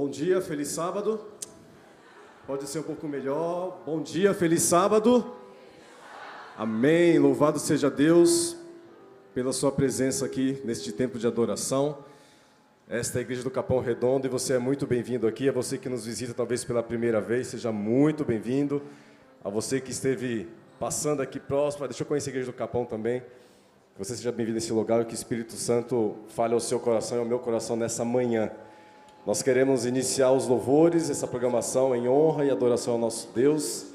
Bom dia, feliz sábado. Pode ser um pouco melhor. Bom dia, feliz sábado. Amém. Louvado seja Deus pela sua presença aqui neste tempo de adoração. Esta é a Igreja do Capão Redondo e você é muito bem-vindo aqui. A você que nos visita talvez pela primeira vez, seja muito bem-vindo. A você que esteve passando aqui próximo, deixa eu conhecer a Igreja do Capão também. Que você seja bem-vindo nesse lugar e que o Espírito Santo fale ao seu coração e ao meu coração nessa manhã. Nós queremos iniciar os louvores, essa programação em honra e adoração ao nosso Deus.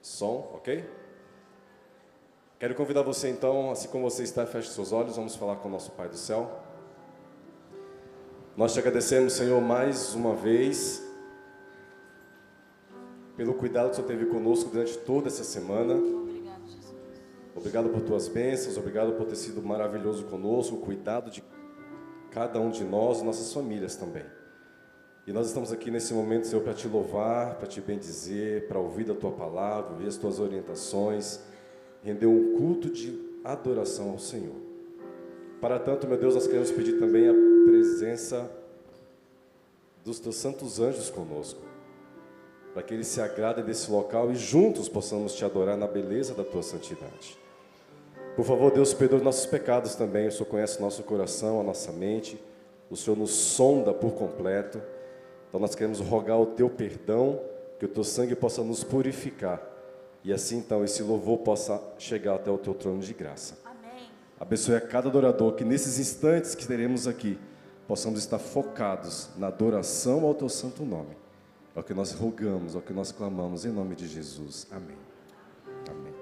Som, ok? Quero convidar você então, assim como você está, feche seus olhos, vamos falar com o nosso Pai do Céu. Nós te agradecemos, Senhor, mais uma vez, pelo cuidado que o Senhor teve conosco durante toda essa semana. Obrigado, Jesus. Obrigado por tuas bênçãos, obrigado por ter sido maravilhoso conosco, o cuidado de cada um de nós e nossas famílias também. E nós estamos aqui nesse momento, Senhor, para te louvar, para te bendizer, para ouvir da tua palavra, ouvir as tuas orientações, render um culto de adoração ao Senhor. Para tanto, meu Deus, nós queremos pedir também a presença dos teus santos anjos conosco, para que eles se agradem desse local e juntos possamos te adorar na beleza da tua santidade. Por favor, Deus, perdoe nossos pecados também. O Senhor conhece o nosso coração, a nossa mente. O Senhor nos sonda por completo. Então nós queremos rogar o teu perdão, que o teu sangue possa nos purificar. E assim, então, esse louvor possa chegar até o teu trono de graça. Amém. Abençoe a cada adorador, que nesses instantes que teremos aqui, possamos estar focados na adoração ao teu santo nome. É o que nós rogamos, é o que nós clamamos, em nome de Jesus. Amém. Amém.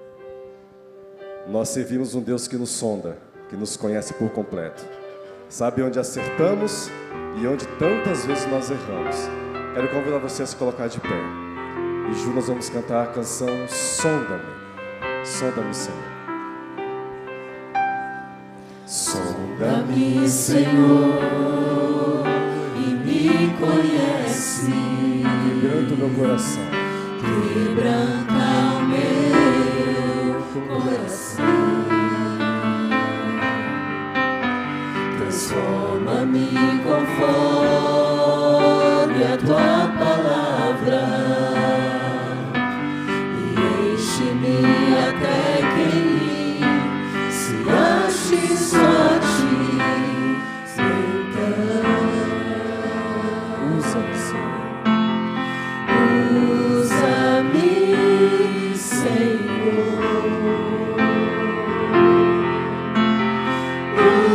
Nós servimos um Deus que nos sonda, que nos conhece por completo. Sabe onde acertamos e onde tantas vezes nós erramos. Quero convidar você a se colocar de pé. E juntos nós vamos cantar a canção Sonda-me. Sonda-me, Senhor. Sonda-me, Senhor, e me conhece. Quebranta o meu coração. Quebranta o meu coração. Transforma-me conforme a tua palavra e enche-me até que em mim se ache só a ti. Então, Usa-me, Senhor. usa-me, Senhor.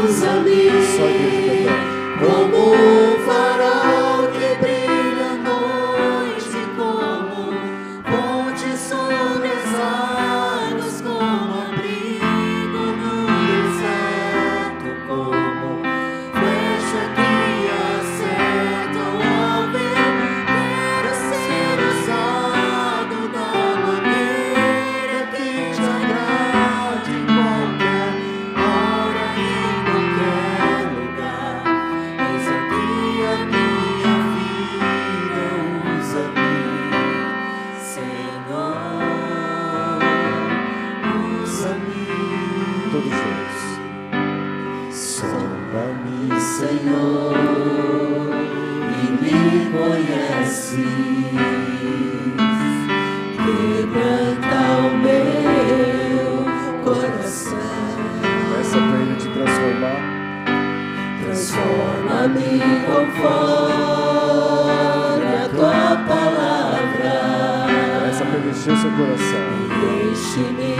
Usa-me Só a igreja cantando. como um farol que brilha à noite, como ponte sobre as águas, como abrigo no deserto, como flecha que acerta o alvo. Quero ser usado da maneira que te agrade em qualquer hora e em qualquer lugar. Eis aqui a minha vida, usa-me, Senhor, usa-me. Todos juntos. Sonda-me, Senhor, e me conheces. Quebranta o meu coração. Peça para Ele te transformar. Transforma-me conforme a tua palavra. Peça para Ele encher o seu coração. Enche-me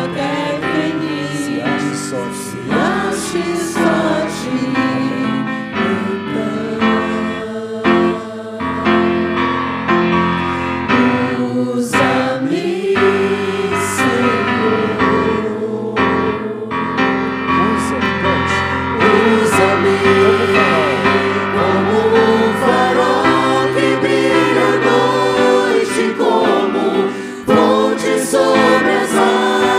até que em mim Se ache só. se ache só a ti. Então, usa-me, Senhor. Usa-me, cante. Usa-me como um farol que brilha à noite, como ponte sobre as águas.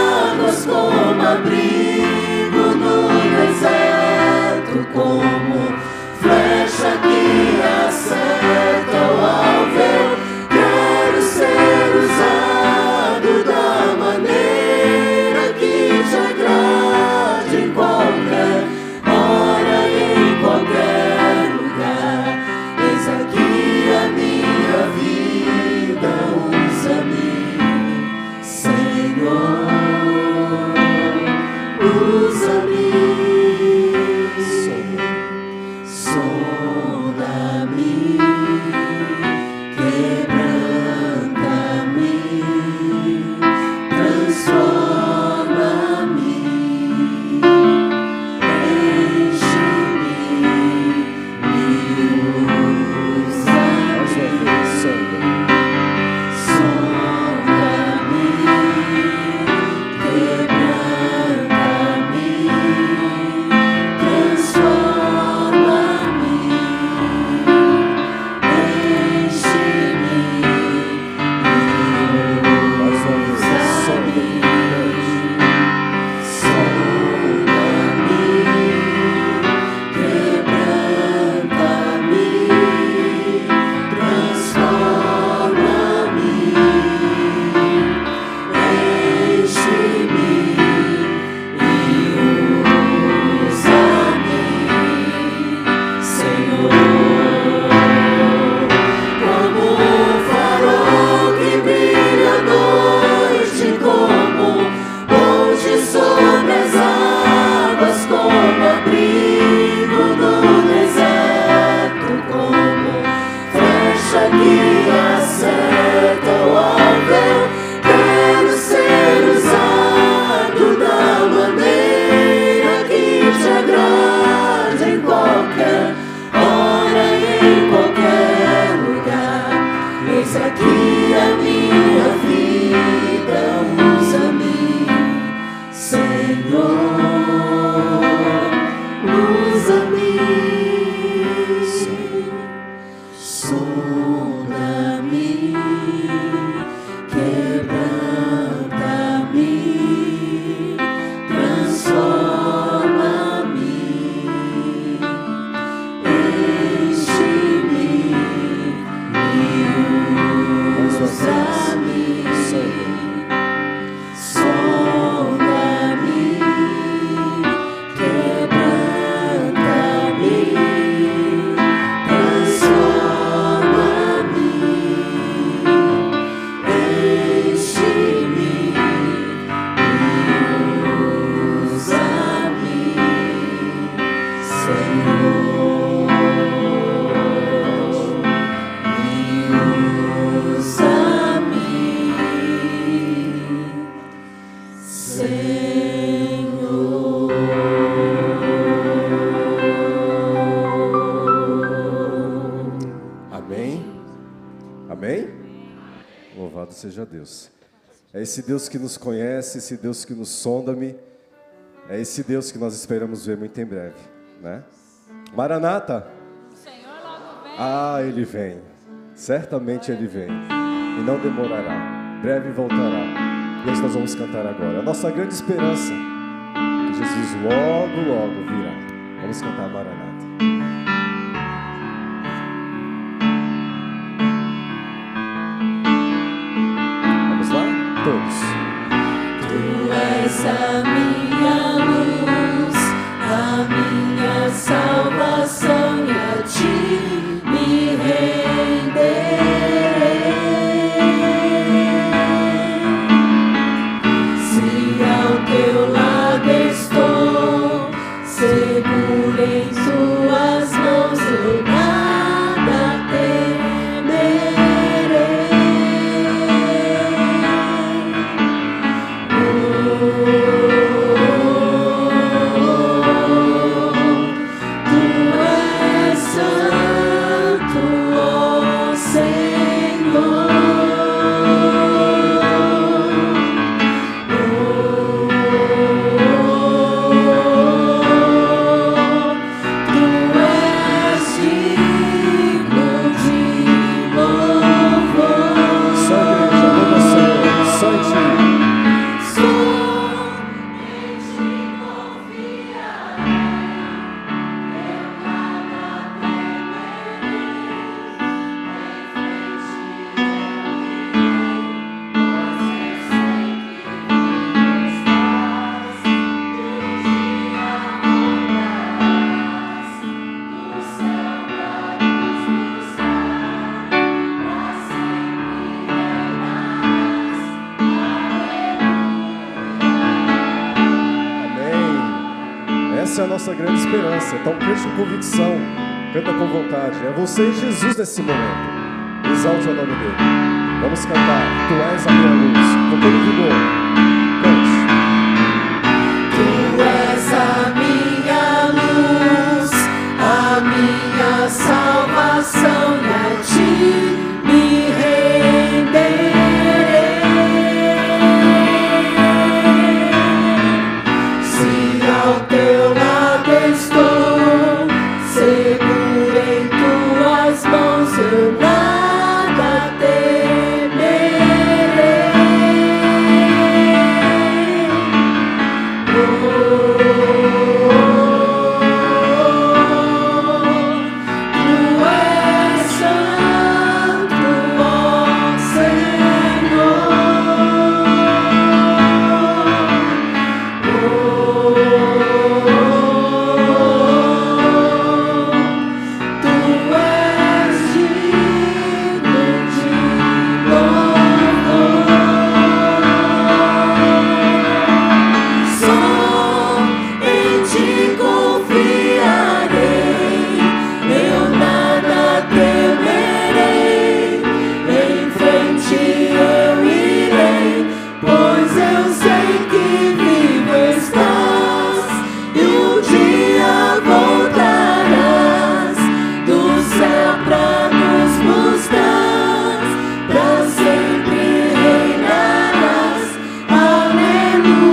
Senhor. Amém? Amém? Louvado seja Deus. É esse Deus que nos conhece, esse Deus que nos sonda-me, é esse Deus que nós esperamos ver muito em breve, né? Maranata! O Senhor logo vem. Ah, Ele vem, certamente Ele vem, e não demorará, breve voltará. E é isso que nós vamos cantar agora. A nossa grande esperança, que Jesus logo, logo virá. Vamos cantar Maranata. Vamos lá? Todos. Tu és a minha luz, a minha salvação, e a ti me renderei. Se ao teu lado estou, seguro em tuas mãos, eu nada temerei. Tu és santo, ó Senhor. Tu és digno de louvor. Só igreja, louva o Senhor, só em Ti. Amém. Essa é a nossa grande esperança. Então cante com convicção, canta com vontade. É você e Jesus nesse momento. Exalte o nome dele. Vamos cantar. Tu és a minha luz. Com todo vigor. Cante. Tu és a minha luz, a minha salvação, e a ti me renderei. Se ao teu lado estou, seguro em tuas mãos, eu nada temerei. Tu és santo, ó Senhor. Tu és digno de louvor. Só em ti confiarei, eu nada temerei. Em frente eu irei, pois eu sei que vivo estás, e um dia voltarás do céu pra nos buscar, pra sempre reinarás. Aleluia.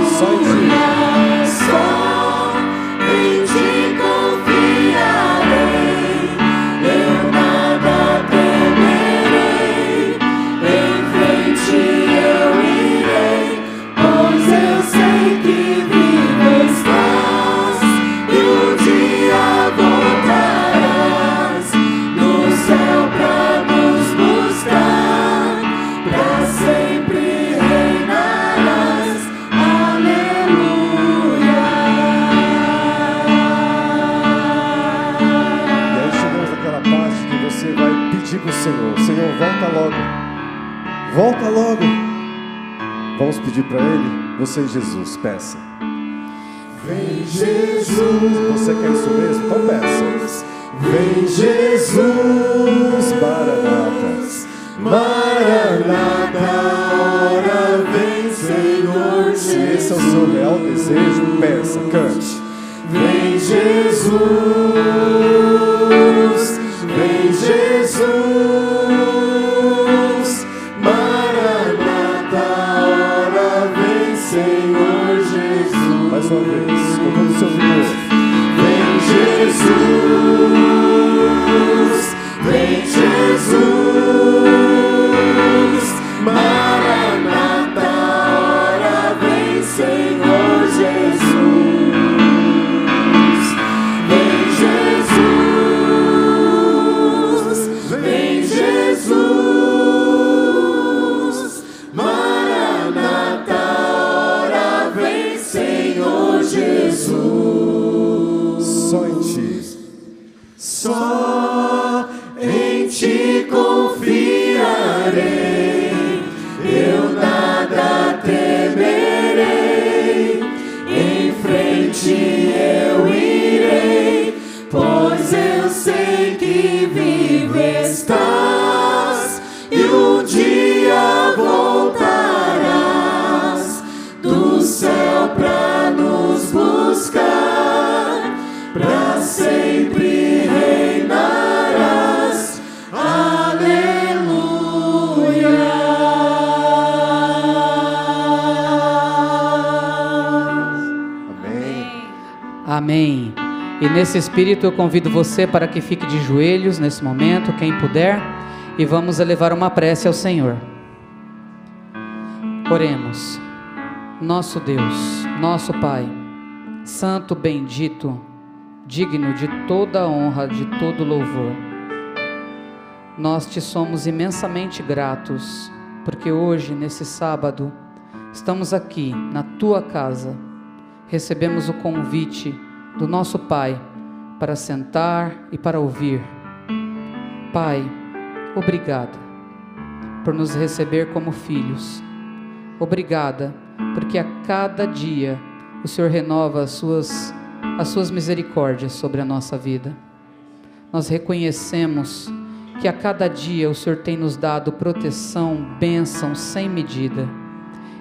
Só em ti confiarei, eu nada temerei. Em frente eu irei, pois eu sei que vivo estás, e um dia voltarás do céu pra nos buscar, pra sempre reinarás. Aleluia. E aí chegamos naquela parte que você vai pedir pro Senhor. Senhor, volta logo. Volta logo. Vamos pedir para Ele. Você e Jesus, peça. Vem Jesus, Você quer isso mesmo? Então peça. vem Jesus, Maranata. Maranata, hora vem Senhor Jesus. esse é o seu real desejo, peça, cante. Vem Jesus, vem Jesus, Maranata, hora vem Senhor Jesus. Mais uma vez, com todo o seu vigor. Vem Jesus, vem Jesus, Maranata, hora vem Senhor Jesus. Só em ti, só em ti confiarei, eu nada temerei, em frente eu irei, pois eu sei que vivo estás e um dia voltarás do céu pra nos buscar. Pra sempre reinarás, aleluia. amém. Amém. E nesse espírito eu convido você para que fique de joelhos nesse momento, quem puder, e vamos elevar uma prece ao Senhor. Oremos. Nosso Deus, nosso Pai, santo, bendito, digno de toda honra, de todo louvor. Nós te somos imensamente gratos, porque hoje, nesse sábado, estamos aqui na tua casa, recebemos o convite do nosso Pai para sentar e para ouvir. Pai, obrigada por nos receber como filhos. Obrigada, porque a cada dia o Senhor renova as suas misericórdias sobre a nossa vida. Nós reconhecemos que a cada dia o Senhor tem nos dado proteção, bênção sem medida.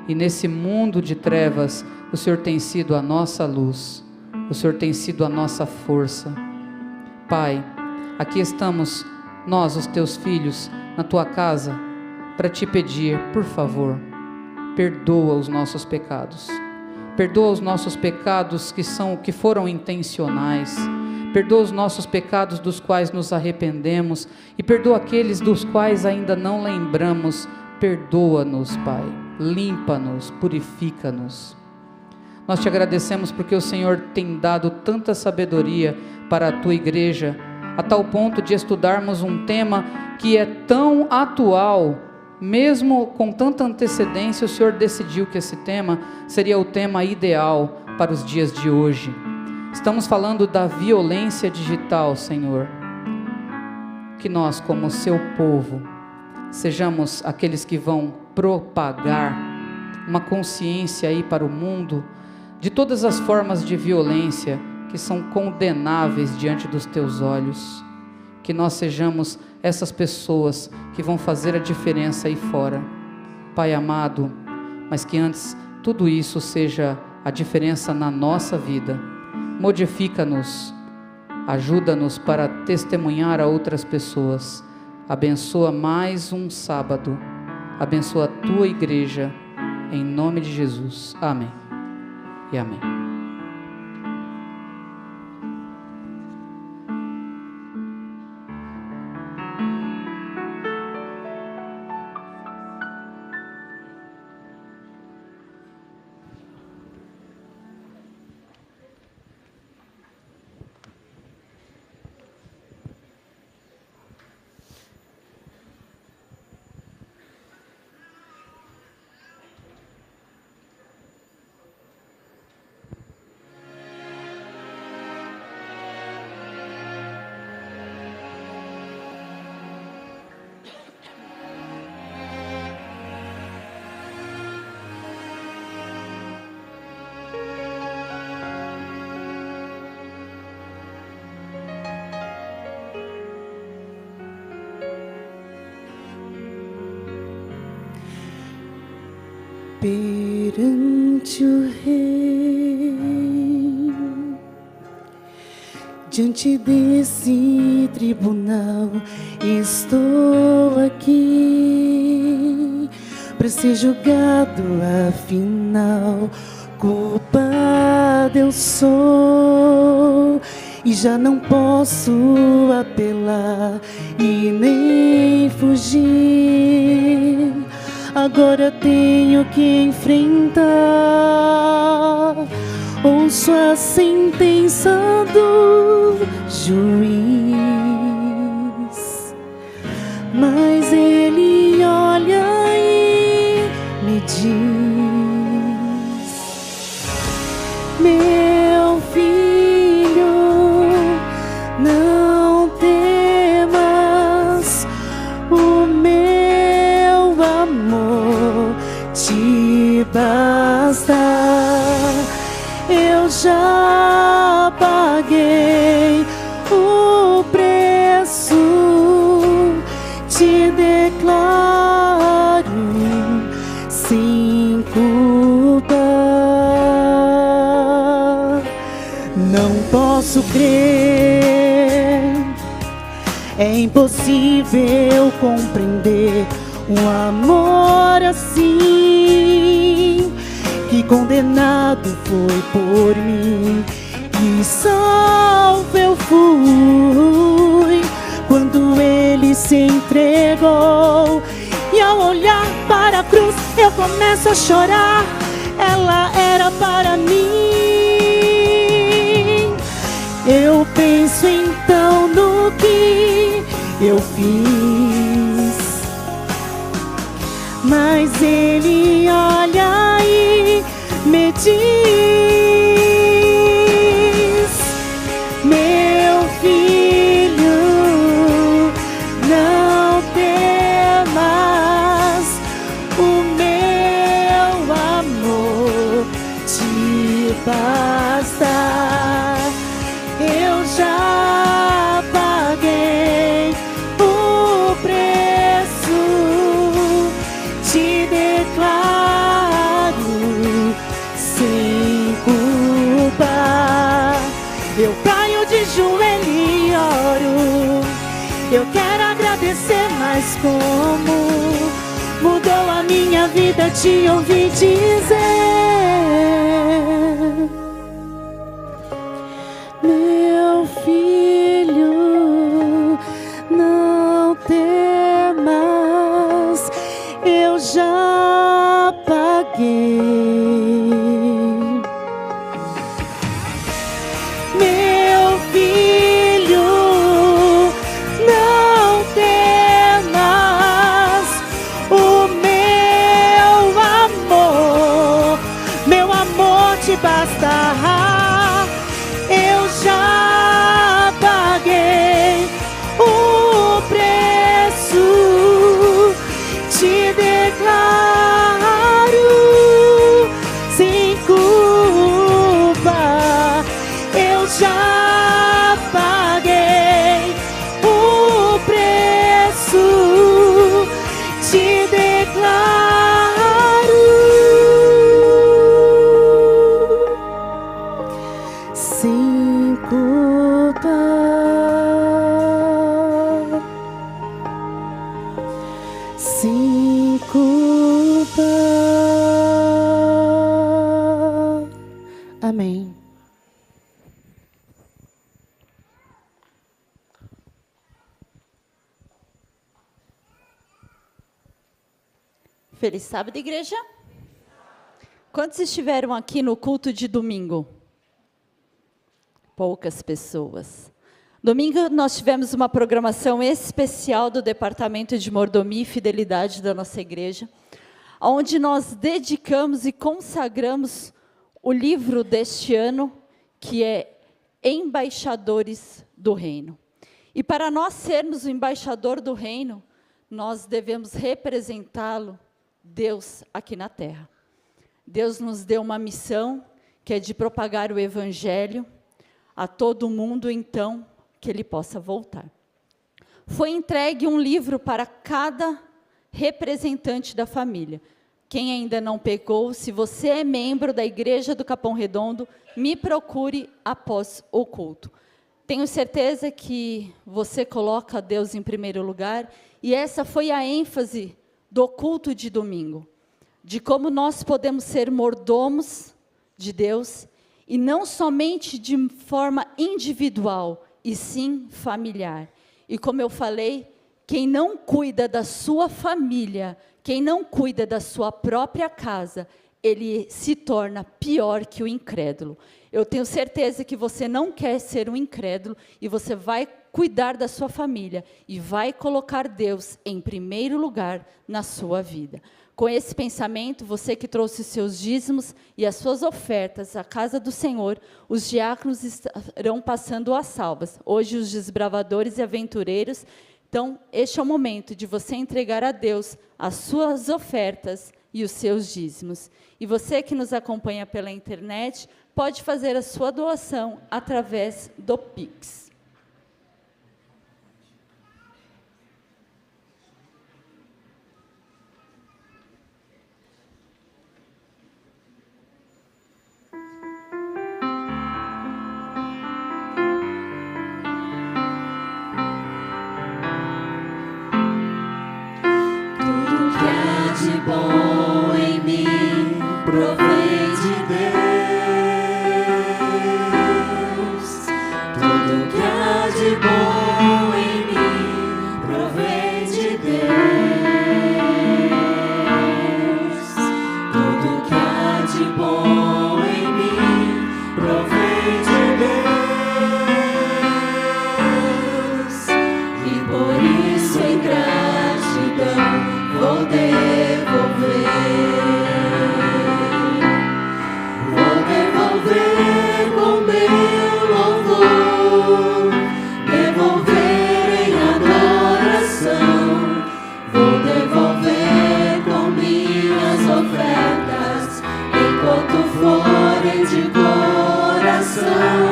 E nesse mundo de trevas, o Senhor tem sido a nossa luz, o Senhor tem sido a nossa força. Pai, aqui estamos nós, os teus filhos, na tua casa, para te pedir, por favor, perdoa os nossos pecados. Perdoa os nossos pecados que foram intencionais. Perdoa os nossos pecados dos quais nos arrependemos e perdoa aqueles dos quais ainda não lembramos. Perdoa-nos, Pai. Limpa-nos, purifica-nos. Nós te agradecemos porque o Senhor tem dado tanta sabedoria para a tua igreja, a tal ponto de estudarmos um tema que é tão atual. Mesmo com tanta antecedência, o Senhor decidiu que esse tema seria o tema ideal para os dias de hoje. Estamos falando da violência digital, Senhor. Que nós, como seu povo, sejamos aqueles que vão propagar uma consciência aí para o mundo de todas as formas de violência que são condenáveis diante dos teus olhos. Que nós sejamos essas pessoas que vão fazer a diferença aí fora, Pai amado, mas que antes tudo isso seja a diferença na nossa vida. Modifica-nos, ajuda-nos para testemunhar a outras pessoas. Abençoa mais um sábado, abençoa a tua igreja, em nome de Jesus, amém e amém. Perante o diante desse tribunal estou aqui para ser julgado, afinal culpado eu sou e já não posso apelar e nem fugir. Agora tenho que enfrentar. Ouço a sentença do juiz, mas ele olha e me diz: meu filho, não temas, o meu amor te basta. Eu já paguei o preço, te declaro sem culpa. Não posso crer, é impossível compreender um amor assim. Que condenado foi por mim, que salvo eu fui quando ele se entregou. E ao olhar para a cruz eu começo a chorar, ela era para mim. Eu penso então no que eu fiz, mas ele olha e me diz: meu filho, não temas, o meu amor te basta. Eu já paguei o preço, te declaro sem culpa. Eu caio de joelho e oro. Eu quero agradecer, mas como mudou a minha vida te ouvi dizer: meu filho, não temas, eu já paguei. Meu filho, não temas, o meu amor te basta. Eu já paguei o preço, te declaro sem culpa. Eu já paguei o preço, te declaro sem culpa. Sem culpa. Amém. Feliz sábado, igreja. Quantos estiveram aqui no culto de domingo? Poucas pessoas. Domingo nós tivemos uma programação especial do Departamento de Mordomia e Fidelidade da nossa igreja, onde nós dedicamos e consagramos o livro deste ano, que é Embaixadores do Reino. E para nós sermos o embaixador do reino, nós devemos representá-lo, Deus, aqui na terra. Deus nos deu uma missão, que é de propagar o evangelho a todo mundo, então, que ele possa voltar. Foi entregue um livro para cada representante da família. Quem ainda não pegou, se você é membro da Igreja do Capão Redondo, me procure após o culto. Tenho certeza que você coloca Deus em primeiro lugar, e essa foi a ênfase do culto de domingo, de como nós podemos ser mordomos de Deus, e não somente de forma individual, e sim familiar. E como eu falei, quem não cuida da sua família, quem não cuida da sua própria casa, ele se torna pior que o incrédulo. Eu tenho certeza que você não quer ser um incrédulo, e você vai cuidar da sua família, e vai colocar Deus em primeiro lugar na sua vida. Com esse pensamento, você que trouxe os seus dízimos e as suas ofertas à casa do Senhor, os diáconos estarão passando as salvas. Hoje os desbravadores e aventureiros. Então, este é o momento de você entregar a Deus as suas ofertas e os seus dízimos. E você que nos acompanha pela internet, pode fazer a sua doação através do Pix. De bom em mim provém de Deus. Tudo que há de bom em mim provém de Deus. Tudo que há de bom em mim provém de Deus. E por isso em gratidão vou devolver com meu louvor, devolver em adoração, vou devolver com minhas ofertas, enquanto forem de coração,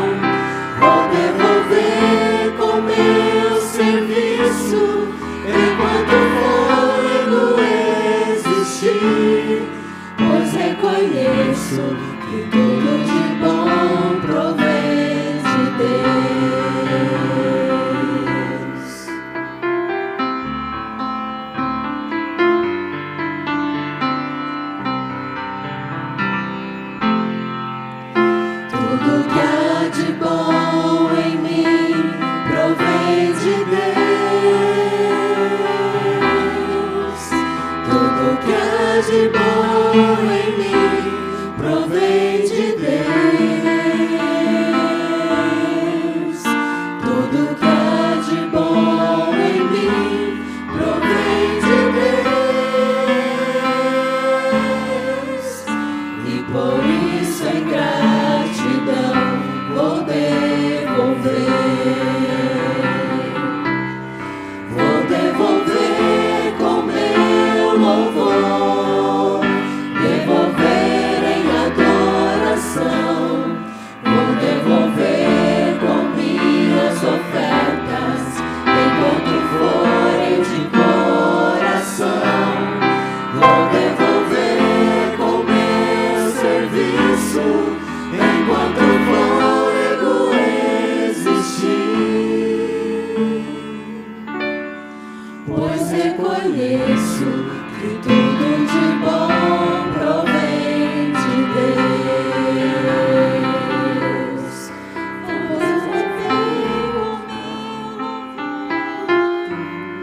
vou devolver com meu serviço, enquanto fôlego existir, pois reconheço que tudo de bom provém de Deus. Tudo que há de bom em mim provém de Deus. Tudo que há de bom em mim provém de Deus. Tudo que há de bom em mim provém de Deus. E por isso em gratidão vou devolver. Vou devolver com meu louvor, devolver em adoração, vou devolver com minhas ofertas, enquanto forem de coração, vou devolver com meu serviço, enquanto o fôlego existir, pois reconheço que tudo de bom provém de Deus.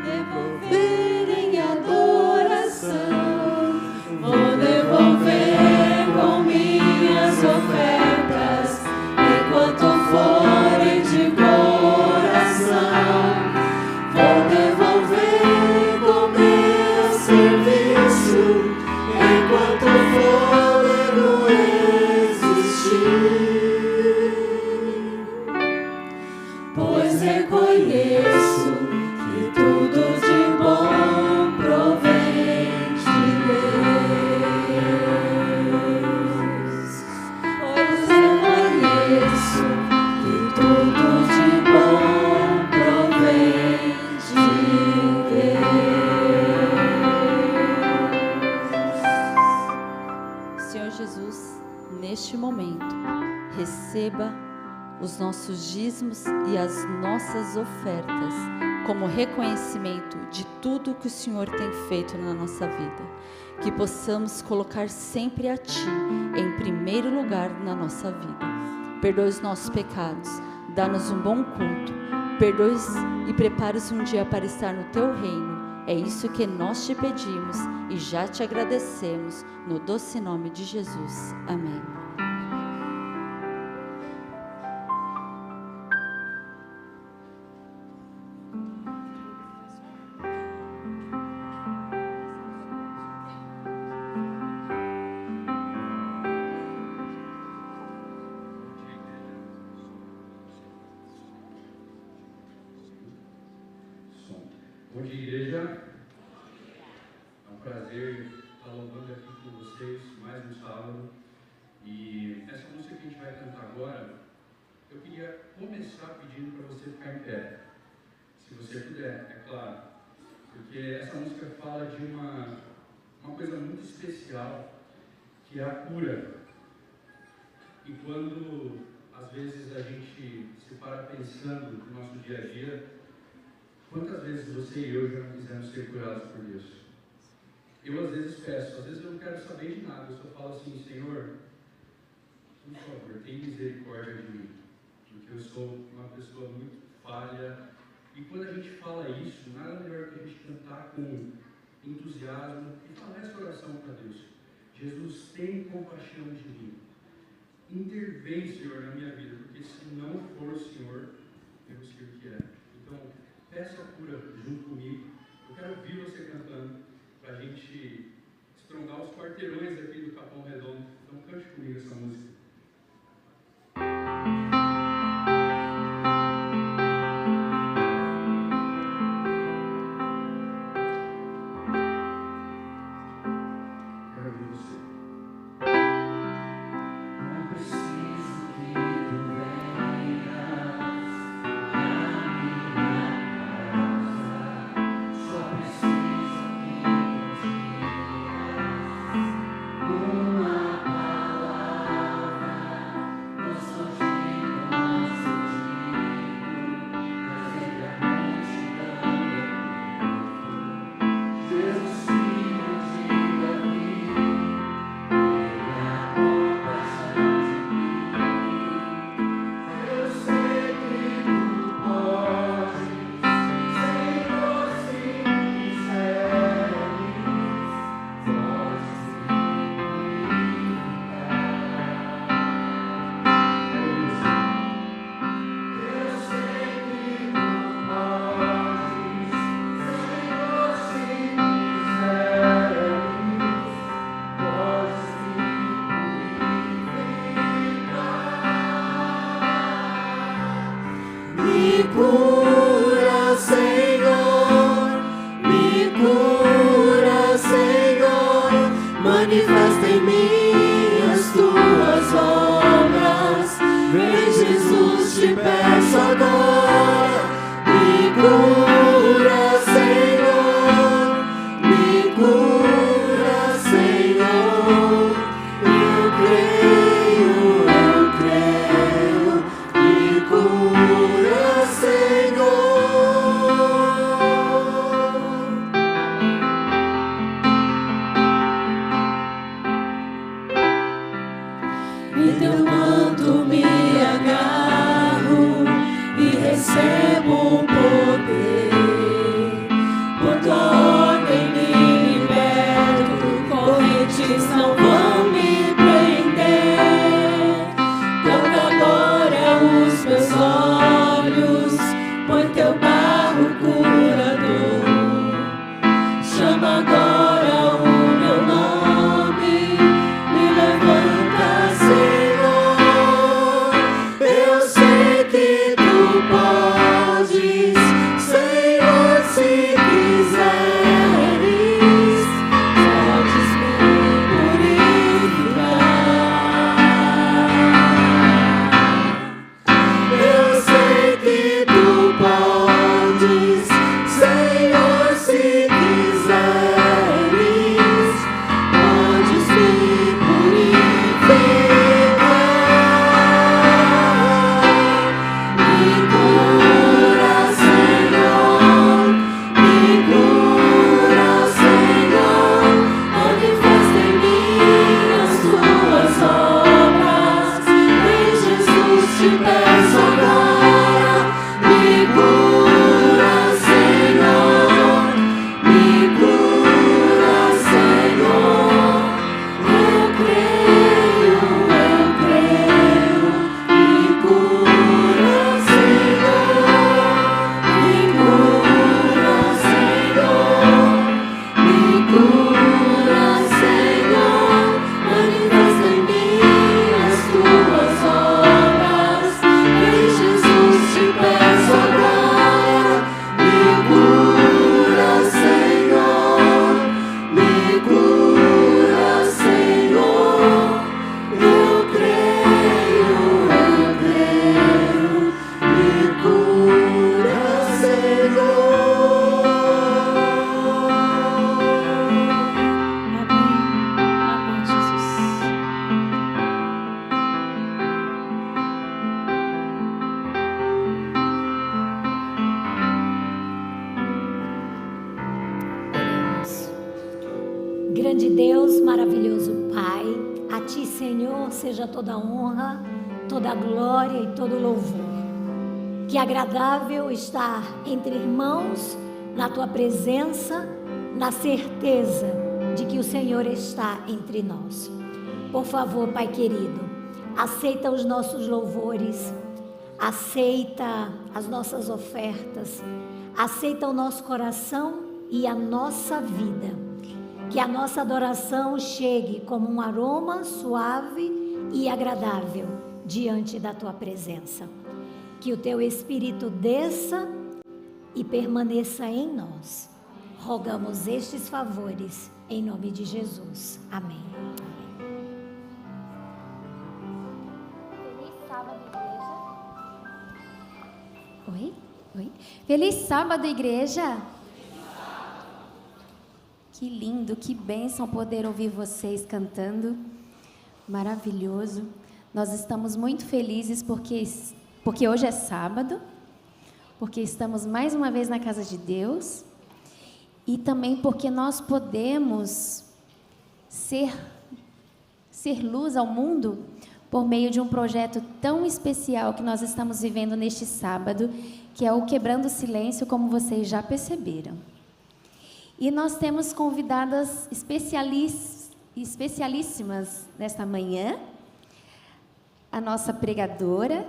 Devolver em adoração, vou devolver com minhas ofertas, enquanto forem de coração, vou devolver com meu serviço, enquanto o fôlego existir, pois reconheço que tudo de bom provém de Deus. Pois reconheço que tudo de bom provém de Deus. Senhor Jesus, neste momento, receba os nossos dízimos e as nossas ofertas como reconhecimento de tudo que o Senhor tem feito na nossa vida. Que possamos colocar sempre a Ti em primeiro lugar na nossa vida. Perdoe os nossos pecados, dá-nos um bom culto, perdoe e prepare-nos um dia para estar no Teu reino. É isso que nós te pedimos e já te agradecemos, no doce nome de Jesus. Amém. Bom dia, igreja. É um prazer estar louvando aqui com vocês mais um sábado. E essa música que a gente vai cantar agora, eu queria começar pedindo para você ficar em pé. Se você puder, é claro. Porque essa música fala de uma coisa muito especial, que é a cura. E quando, às vezes, a gente se para pensando no nosso dia a dia, quantas vezes você e eu já não quisemos ser curados por Deus? Eu às vezes peço, às vezes eu não quero saber de nada, eu só falo assim: Senhor, por favor, tenha misericórdia de mim, porque eu sou uma pessoa muito falha. E quando a gente fala isso, nada melhor que a gente cantar com entusiasmo e falar essa oração para Deus: Jesus, tem compaixão de mim, intervém, Senhor, na minha vida, porque se não for o Senhor, eu não sei o que é. Então, peça a cura junto comigo. Eu quero ouvir você cantando, para a gente estrongar os quarteirões aqui do Capão Redondo. Então cante comigo essa música. Quero ouvir você. Não preciso que tu venhas à minha casa, só preciso que tu digas uma palavra, não sou digno, mas sou digno, trazer a multidão de Jesus, filho de Davi, tenha compaixão de mim. Eu sei que tu podes, Senhor, se quiseres, podes eu sei que tu podes, Senhor, se quiseres, podes me cura, Senhor, me cura, Senhor, manifesta em mim as tuas obras. Vem, Jesus, te peço agora, me cura, Senhor, me cura, Senhor. Eu creio, me cura, Senhor. Em teu manto me agarro e recebo o poder. Por tua ordem me liberto, correntes não vão me prender. Toca agora os meus olhos, põe teu barro curador. Chama agora o meu nome, me levanta, Senhor. Eu sei que tu podes, Senhor, se quiseres, podes me purificar. Eu sei que tu podes. te peço agora, me cura, Senhor, me cura, Senhor. Eu creio, me cura, Senhor, me cura, Senhor, me cura, Senhor. Manifesta em mim as tuas obras. Em Jesus te peço agora, me cura, Senhor, me cura, Senhor. Eu creio, me cura, Senhor. Amém. Amém, Jesus. Oremos. Grande Deus, maravilhoso Pai, a Ti, Senhor, seja toda a honra, toda a glória e todo o louvor. Que agradável estar entre irmãos, na Tua presença, na certeza de que o Senhor está entre nós. Por favor, Pai querido, aceita os nossos louvores, aceita as nossas ofertas, aceita o nosso coração e a nossa vida. Que a nossa adoração chegue como um aroma suave e agradável diante da Tua presença. Que o Teu Espírito desça e permaneça em nós. Rogamos estes favores em nome de Jesus. Amém. Feliz sábado, igreja. Oi? Feliz sábado, igreja. Que lindo, que bênção poder ouvir vocês cantando. Maravilhoso. Nós estamos muito felizes porque hoje é sábado, porque estamos mais uma vez na casa de Deus e também porque nós podemos ser luz ao mundo por meio de um projeto tão especial que nós estamos vivendo neste sábado, que é o Quebrando o Silêncio, como vocês já perceberam. E nós temos convidadas especialíssimas nesta manhã, a nossa pregadora,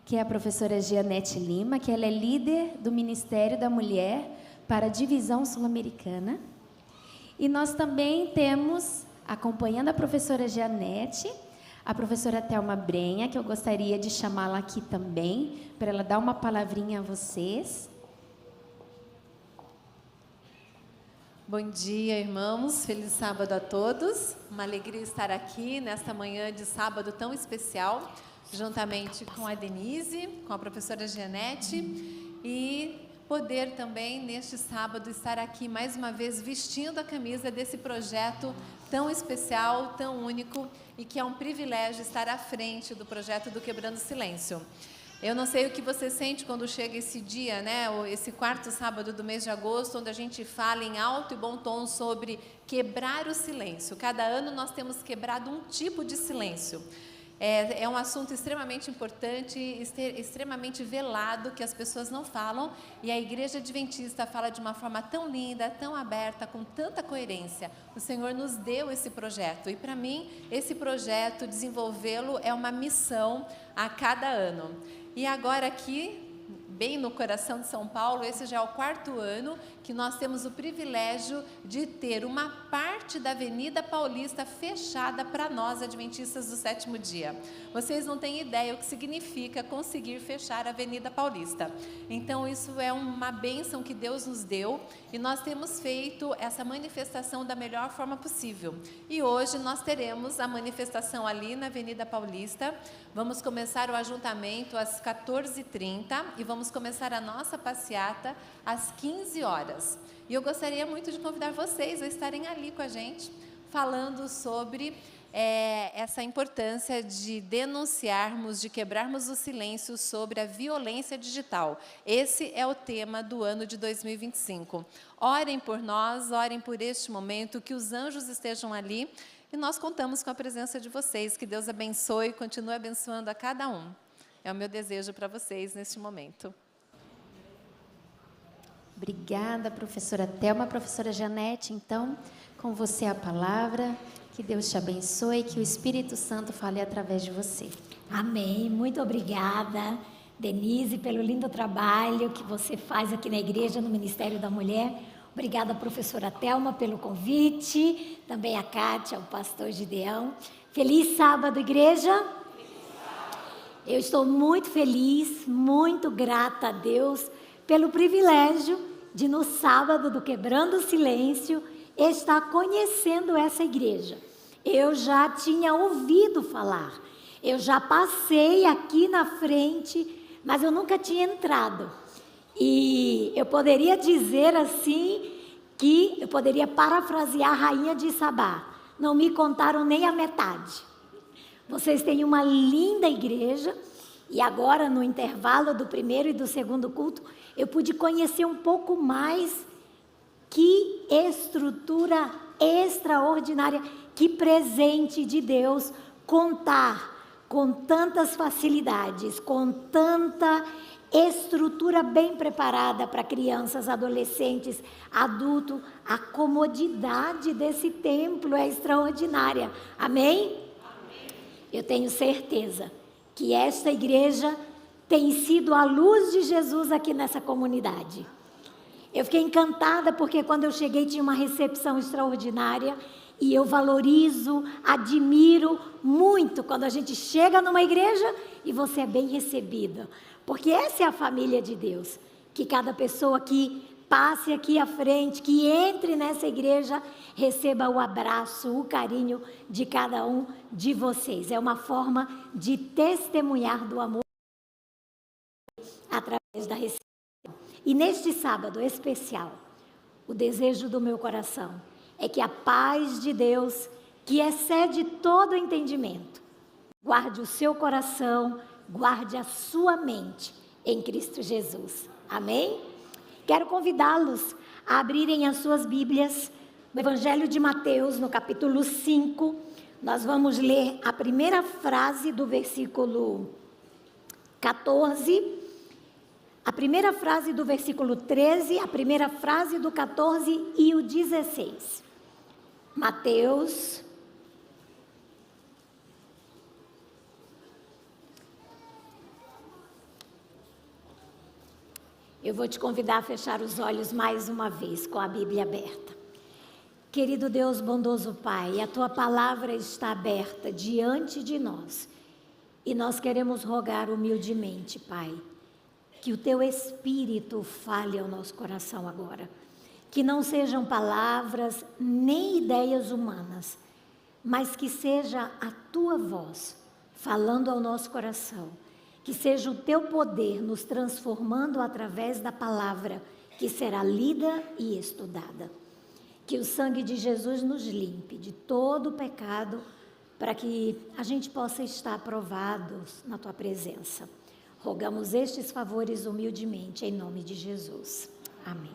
que é a professora Jeanette Lima, que ela é líder do Ministério da Mulher para a Divisão Sul-Americana. E nós também temos, acompanhando a professora Jeanette, a professora Thelma Brenha, que eu gostaria de chamá-la aqui também, para ela dar uma palavrinha a vocês. Bom dia, irmãos. Feliz sábado a todos. Uma alegria estar aqui nesta manhã de sábado tão especial, juntamente com a Denise, com a professora Jeanette, e poder também, neste sábado, estar aqui mais uma vez vestindo a camisa desse projeto tão especial, tão único, e que é um privilégio estar à frente do projeto do Quebrando o Silêncio. Eu não sei o que você sente quando chega esse dia, né? Esse quarto sábado do mês de agosto, onde a gente fala em alto e bom tom sobre quebrar o silêncio. Cada ano nós temos quebrado um tipo de silêncio. É um assunto extremamente importante, extremamente velado, que as pessoas não falam, e a Igreja Adventista fala de uma forma tão linda, tão aberta, com tanta coerência. O Senhor nos deu esse projeto, e para mim, esse projeto, desenvolvê-lo, é uma missão a cada ano. E agora aqui, bem no coração de São Paulo, esse já é o quarto ano que nós temos o privilégio de ter uma parte da Avenida Paulista fechada para nós, adventistas do sétimo dia. Vocês não têm ideia o que significa conseguir fechar a Avenida Paulista. Então, isso é uma bênção que Deus nos deu e nós temos feito essa manifestação da melhor forma possível. E hoje nós teremos a manifestação ali na Avenida Paulista. Vamos começar o ajuntamento às 14h30 e vamos começar a nossa passeata às 15 horas. E eu gostaria muito de convidar vocês a estarem ali com a gente, falando sobre essa importância de denunciarmos, de quebrarmos o silêncio sobre a violência digital. Esse é o tema do ano de 2025. Orem por nós, orem por este momento, que os anjos estejam ali, e nós contamos com a presença de vocês. Que Deus abençoe e continue abençoando a cada um. É o meu desejo para vocês neste momento. Obrigada, professora Thelma. Professora Janete, então, com você a palavra. Que Deus te abençoe, que o Espírito Santo fale através de você. Amém. Muito obrigada, Denise, pelo lindo trabalho que você faz aqui na igreja, no Ministério da Mulher. Obrigada, professora Thelma, pelo convite. Também a Kátia, o pastor Gideão. Feliz sábado, igreja. Eu estou muito feliz, muito grata a Deus pelo privilégio de, no sábado do Quebrando o Silêncio, estar conhecendo essa igreja. Eu já tinha ouvido falar, eu já passei aqui na frente, mas eu nunca tinha entrado. E eu poderia dizer assim, que eu poderia parafrasear a rainha de Sabá: não me contaram nem a metade. Vocês têm uma linda igreja, e agora no intervalo do primeiro e do segundo culto, eu pude conhecer um pouco mais. Que estrutura extraordinária, que presente de Deus contar com tantas facilidades, com tanta estrutura bem preparada para crianças, adolescentes, adultos. A comodidade desse templo é extraordinária. Amém? Amém. Eu tenho certeza que esta igreja tem sido a luz de Jesus aqui nessa comunidade. Eu fiquei encantada porque quando eu cheguei tinha uma recepção extraordinária e eu valorizo, admiro muito quando a gente chega numa igreja e você é bem recebida, porque essa é a família de Deus, que cada pessoa que passe aqui à frente, que entre nessa igreja, receba o abraço, o carinho de cada um de vocês. É uma forma de testemunhar do amor através da recepção. E neste sábado especial, o desejo do meu coração é que a paz de Deus, que excede todo entendimento, guarde o seu coração, guarde a sua mente em Cristo Jesus. Amém? Quero convidá-los a abrirem as suas Bíblias no Evangelho de Mateus, no capítulo 5. Nós vamos ler a primeira frase do versículo 14, a primeira frase do versículo 13, a primeira frase do 14 e o 16. Mateus. Eu vou te convidar a fechar os olhos mais uma vez com a Bíblia aberta. Querido Deus bondoso Pai, a Tua palavra está aberta diante de nós. E nós queremos rogar humildemente, Pai, que o Teu Espírito fale ao nosso coração agora. Que não sejam palavras nem ideias humanas, mas que seja a Tua voz falando ao nosso coração. Que seja o Teu poder nos transformando através da palavra que será lida e estudada. Que o sangue de Jesus nos limpe de todo o pecado, para que a gente possa estar aprovados na Tua presença. Rogamos estes favores humildemente, em nome de Jesus. Amém.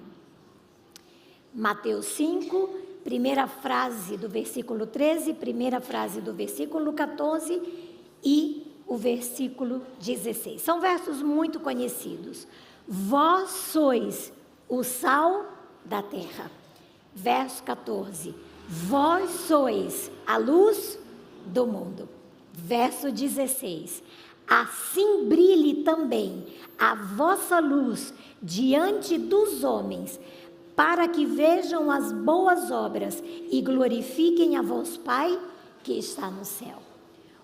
Mateus 5, primeira frase do versículo 13, primeira frase do versículo 14 e o versículo 16. São versos muito conhecidos. Vós sois o sal da terra. Verso 14. Vós sois a luz do mundo. Verso 16. Assim brilhe também a vossa luz diante dos homens, para que vejam as boas obras e glorifiquem a vosso Pai que está no céu.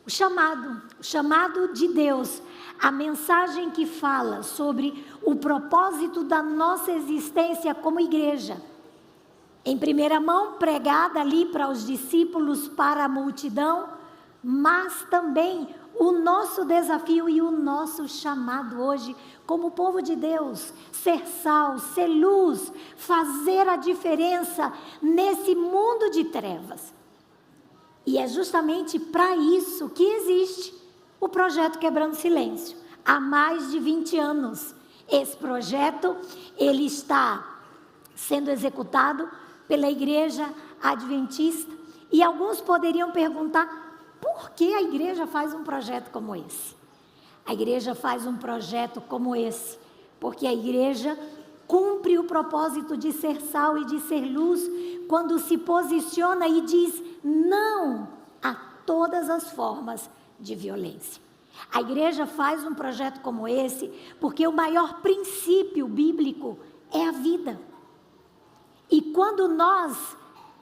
O chamado de Deus, a mensagem que fala sobre o propósito da nossa existência como igreja. Em primeira mão, pregada ali para os discípulos, para a multidão, mas também o nosso desafio e o nosso chamado hoje, como povo de Deus, ser sal, ser luz, fazer a diferença nesse mundo de trevas. E é justamente para isso que existe o projeto Quebrando Silêncio, há mais de 20 anos. Esse projeto, ele está sendo executado pela Igreja Adventista, e alguns poderiam perguntar: por que a igreja faz um projeto como esse? A igreja faz um projeto como esse, porque a igreja cumpre o propósito de ser sal e de ser luz, quando se posiciona e diz não a todas as formas de violência. A igreja faz um projeto como esse, porque o maior princípio bíblico é a vida. E quando nós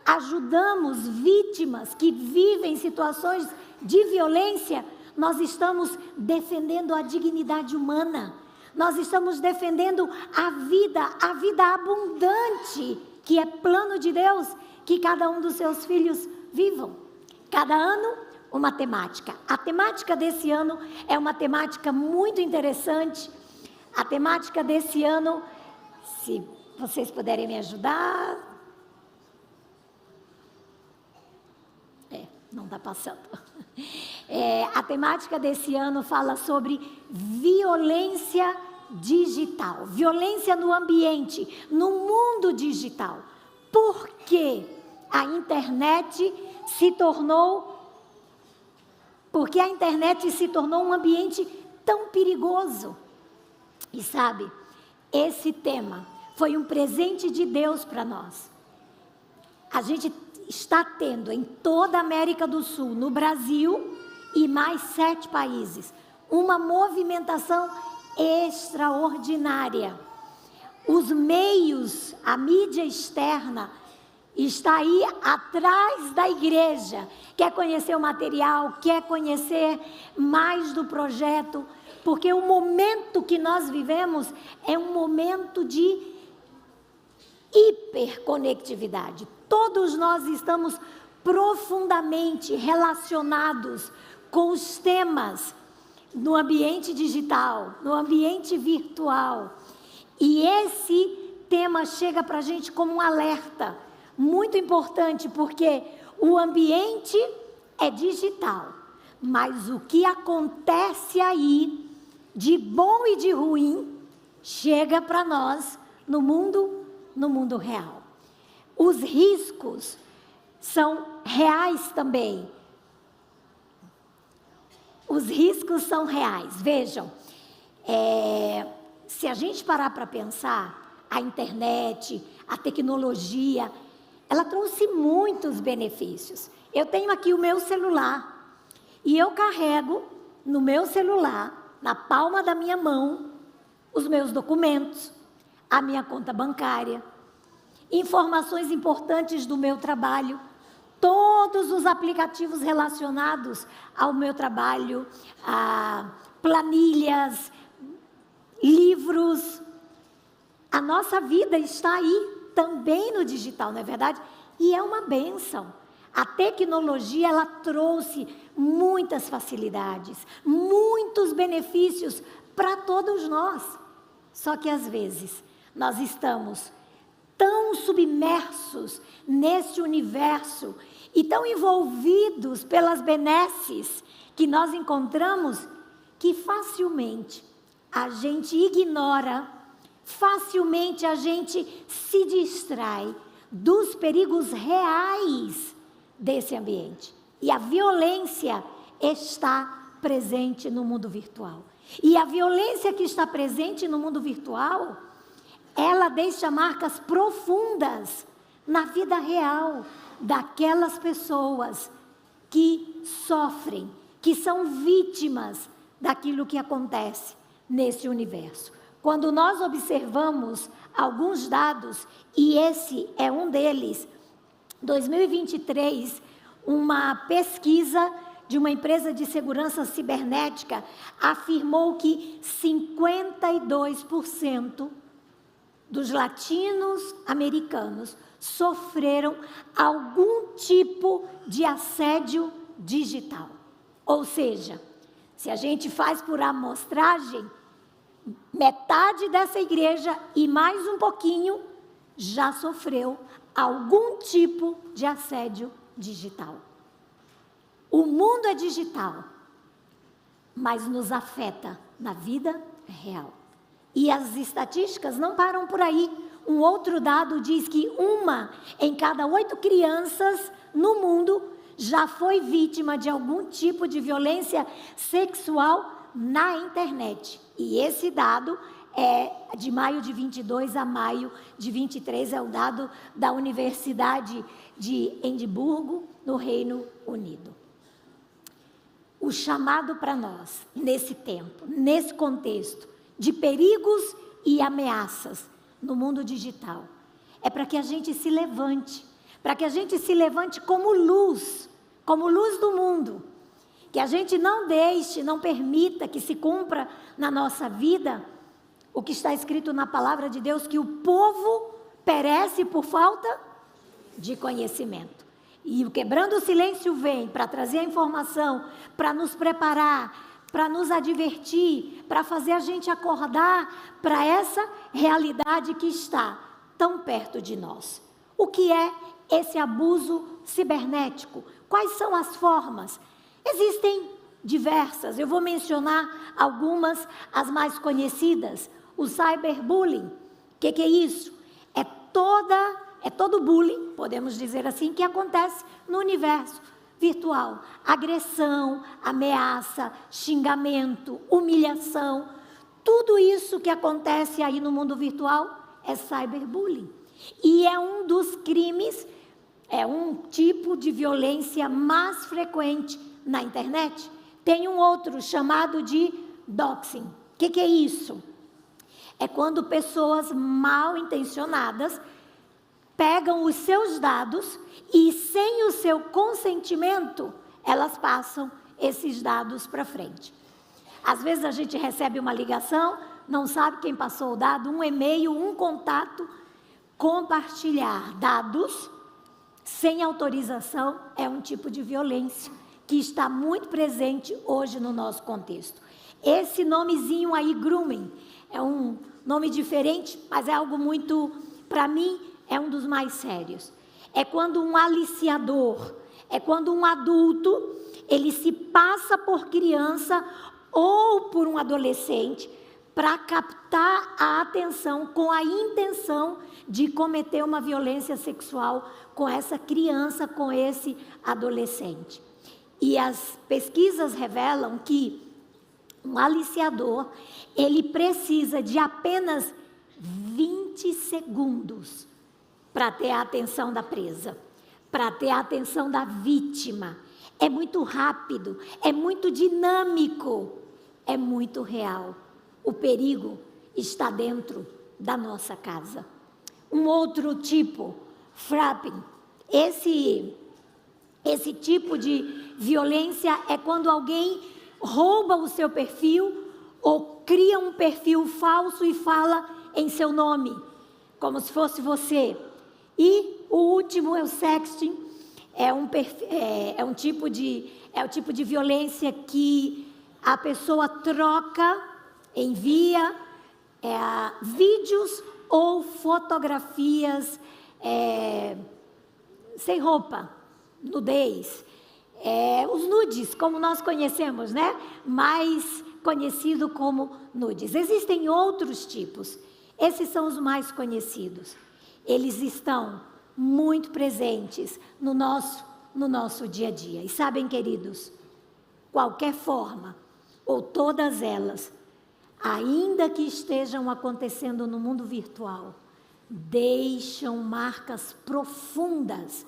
ajudamos vítimas que vivem situações de violência, nós estamos defendendo a dignidade humana. Nós estamos defendendo a vida abundante, que é plano de Deus, que cada um dos seus filhos vivam. Cada ano, uma temática. A temática desse ano é uma temática muito interessante. A temática desse ano, se vocês puderem me ajudar... não está passando. A temática desse ano fala sobre violência digital, violência no ambiente, no mundo digital. Por que a internet se tornou um ambiente tão perigoso? E sabe, esse tema foi um presente de Deus para nós. A gente está tendo em toda a América do Sul, no Brasil e mais 7 países, uma movimentação extraordinária. Os meios, a mídia externa está aí atrás da igreja, quer conhecer o material, quer conhecer mais do projeto, porque o momento que nós vivemos é um momento de hiperconectividade. Todos nós estamos profundamente relacionados com os temas no ambiente digital, no ambiente virtual. E esse tema chega para a gente como um alerta muito importante, porque o ambiente é digital, mas o que acontece aí, de bom e de ruim, chega para nós no mundo real. Os riscos são reais também. Os riscos são reais. Vejam, se a gente parar para pensar, a internet, a tecnologia, ela trouxe muitos benefícios. Eu tenho aqui o meu celular e eu carrego no meu celular, na palma da minha mão, os meus documentos, a minha conta bancária, informações importantes do meu trabalho, todos os aplicativos relacionados ao meu trabalho, planilhas, livros. A nossa vida está aí também no digital, não é verdade? E é uma bênção. A tecnologia, ela trouxe muitas facilidades, muitos benefícios para todos nós. Só que às vezes nós estamos tão submersos nesse universo e tão envolvidos pelas benesses que nós encontramos, que facilmente a gente ignora, facilmente a gente se distrai dos perigos reais desse ambiente. E a violência está presente no mundo virtual. E a violência que está presente no mundo virtual, ela deixa marcas profundas na vida real daquelas pessoas que sofrem, que são vítimas daquilo que acontece nesse universo. Quando nós observamos alguns dados, e esse é um deles, 2023, uma pesquisa de uma empresa de segurança cibernética afirmou que 52% dos latinos americanos sofreram algum tipo de assédio digital. Ou seja, se a gente faz por amostragem, metade dessa igreja e mais um pouquinho já sofreu algum tipo de assédio digital. O mundo é digital, mas nos afeta na vida real. E as estatísticas não param por aí. Um outro dado diz que 1 em cada 8 crianças no mundo já foi vítima de algum tipo de violência sexual na internet. E esse dado é de maio de 22 a maio de 23, é o dado da Universidade de Edimburgo, no Reino Unido. O chamado para nós, nesse tempo, nesse contexto de perigos e ameaças no mundo digital, é para que a gente se levante, para que a gente se levante como luz do mundo, que a gente não deixe, não permita que se cumpra na nossa vida o que está escrito na palavra de Deus, que o povo perece por falta de conhecimento. E o Quebrando o Silêncio vem para trazer a informação, para nos preparar, para nos advertir, para fazer a gente acordar para essa realidade que está tão perto de nós. O que é esse abuso cibernético? Quais são as formas? Existem diversas, eu vou mencionar algumas, as mais conhecidas. O cyberbullying, o que é isso? É todo bullying, podemos dizer assim, que acontece no universo virtual. Agressão, ameaça, xingamento, humilhação, tudo isso que acontece aí no mundo virtual é cyberbullying. E é um dos crimes, é um tipo de violência mais frequente na internet. Tem um outro chamado de doxing. O que é isso? É quando pessoas mal intencionadas pegam os seus dados e, sem o seu consentimento, elas passam esses dados para frente. Às vezes a gente recebe uma ligação, não sabe quem passou o dado, um e-mail, um contato. Compartilhar dados sem autorização é um tipo de violência que está muito presente hoje no nosso contexto. Esse nomezinho aí, grooming, é um nome diferente, mas é algo muito, para mim, é um dos mais sérios. É quando um aliciador, é quando um adulto, ele se passa por criança ou por um adolescente para captar a atenção com a intenção de cometer uma violência sexual com essa criança, com esse adolescente. E as pesquisas revelam que um aliciador, ele precisa de apenas 20 segundos para ter a atenção da presa, para ter a atenção da vítima. É muito rápido, é muito dinâmico, é muito real. O perigo está dentro da nossa casa. Um outro tipo, frapping. Esse tipo de violência é quando alguém rouba o seu perfil ou cria um perfil falso e fala em seu nome, como se fosse você. E o último é o sexting, é o tipo de violência que a pessoa troca, envia vídeos ou fotografias sem roupa, nudez. Os nudes, como nós conhecemos, né? Mais conhecido como nudes. Existem outros tipos. Esses são os mais conhecidos. Eles estão muito presentes no nosso dia a dia. E sabem, queridos, qualquer forma, ou todas elas, ainda que estejam acontecendo no mundo virtual, deixam marcas profundas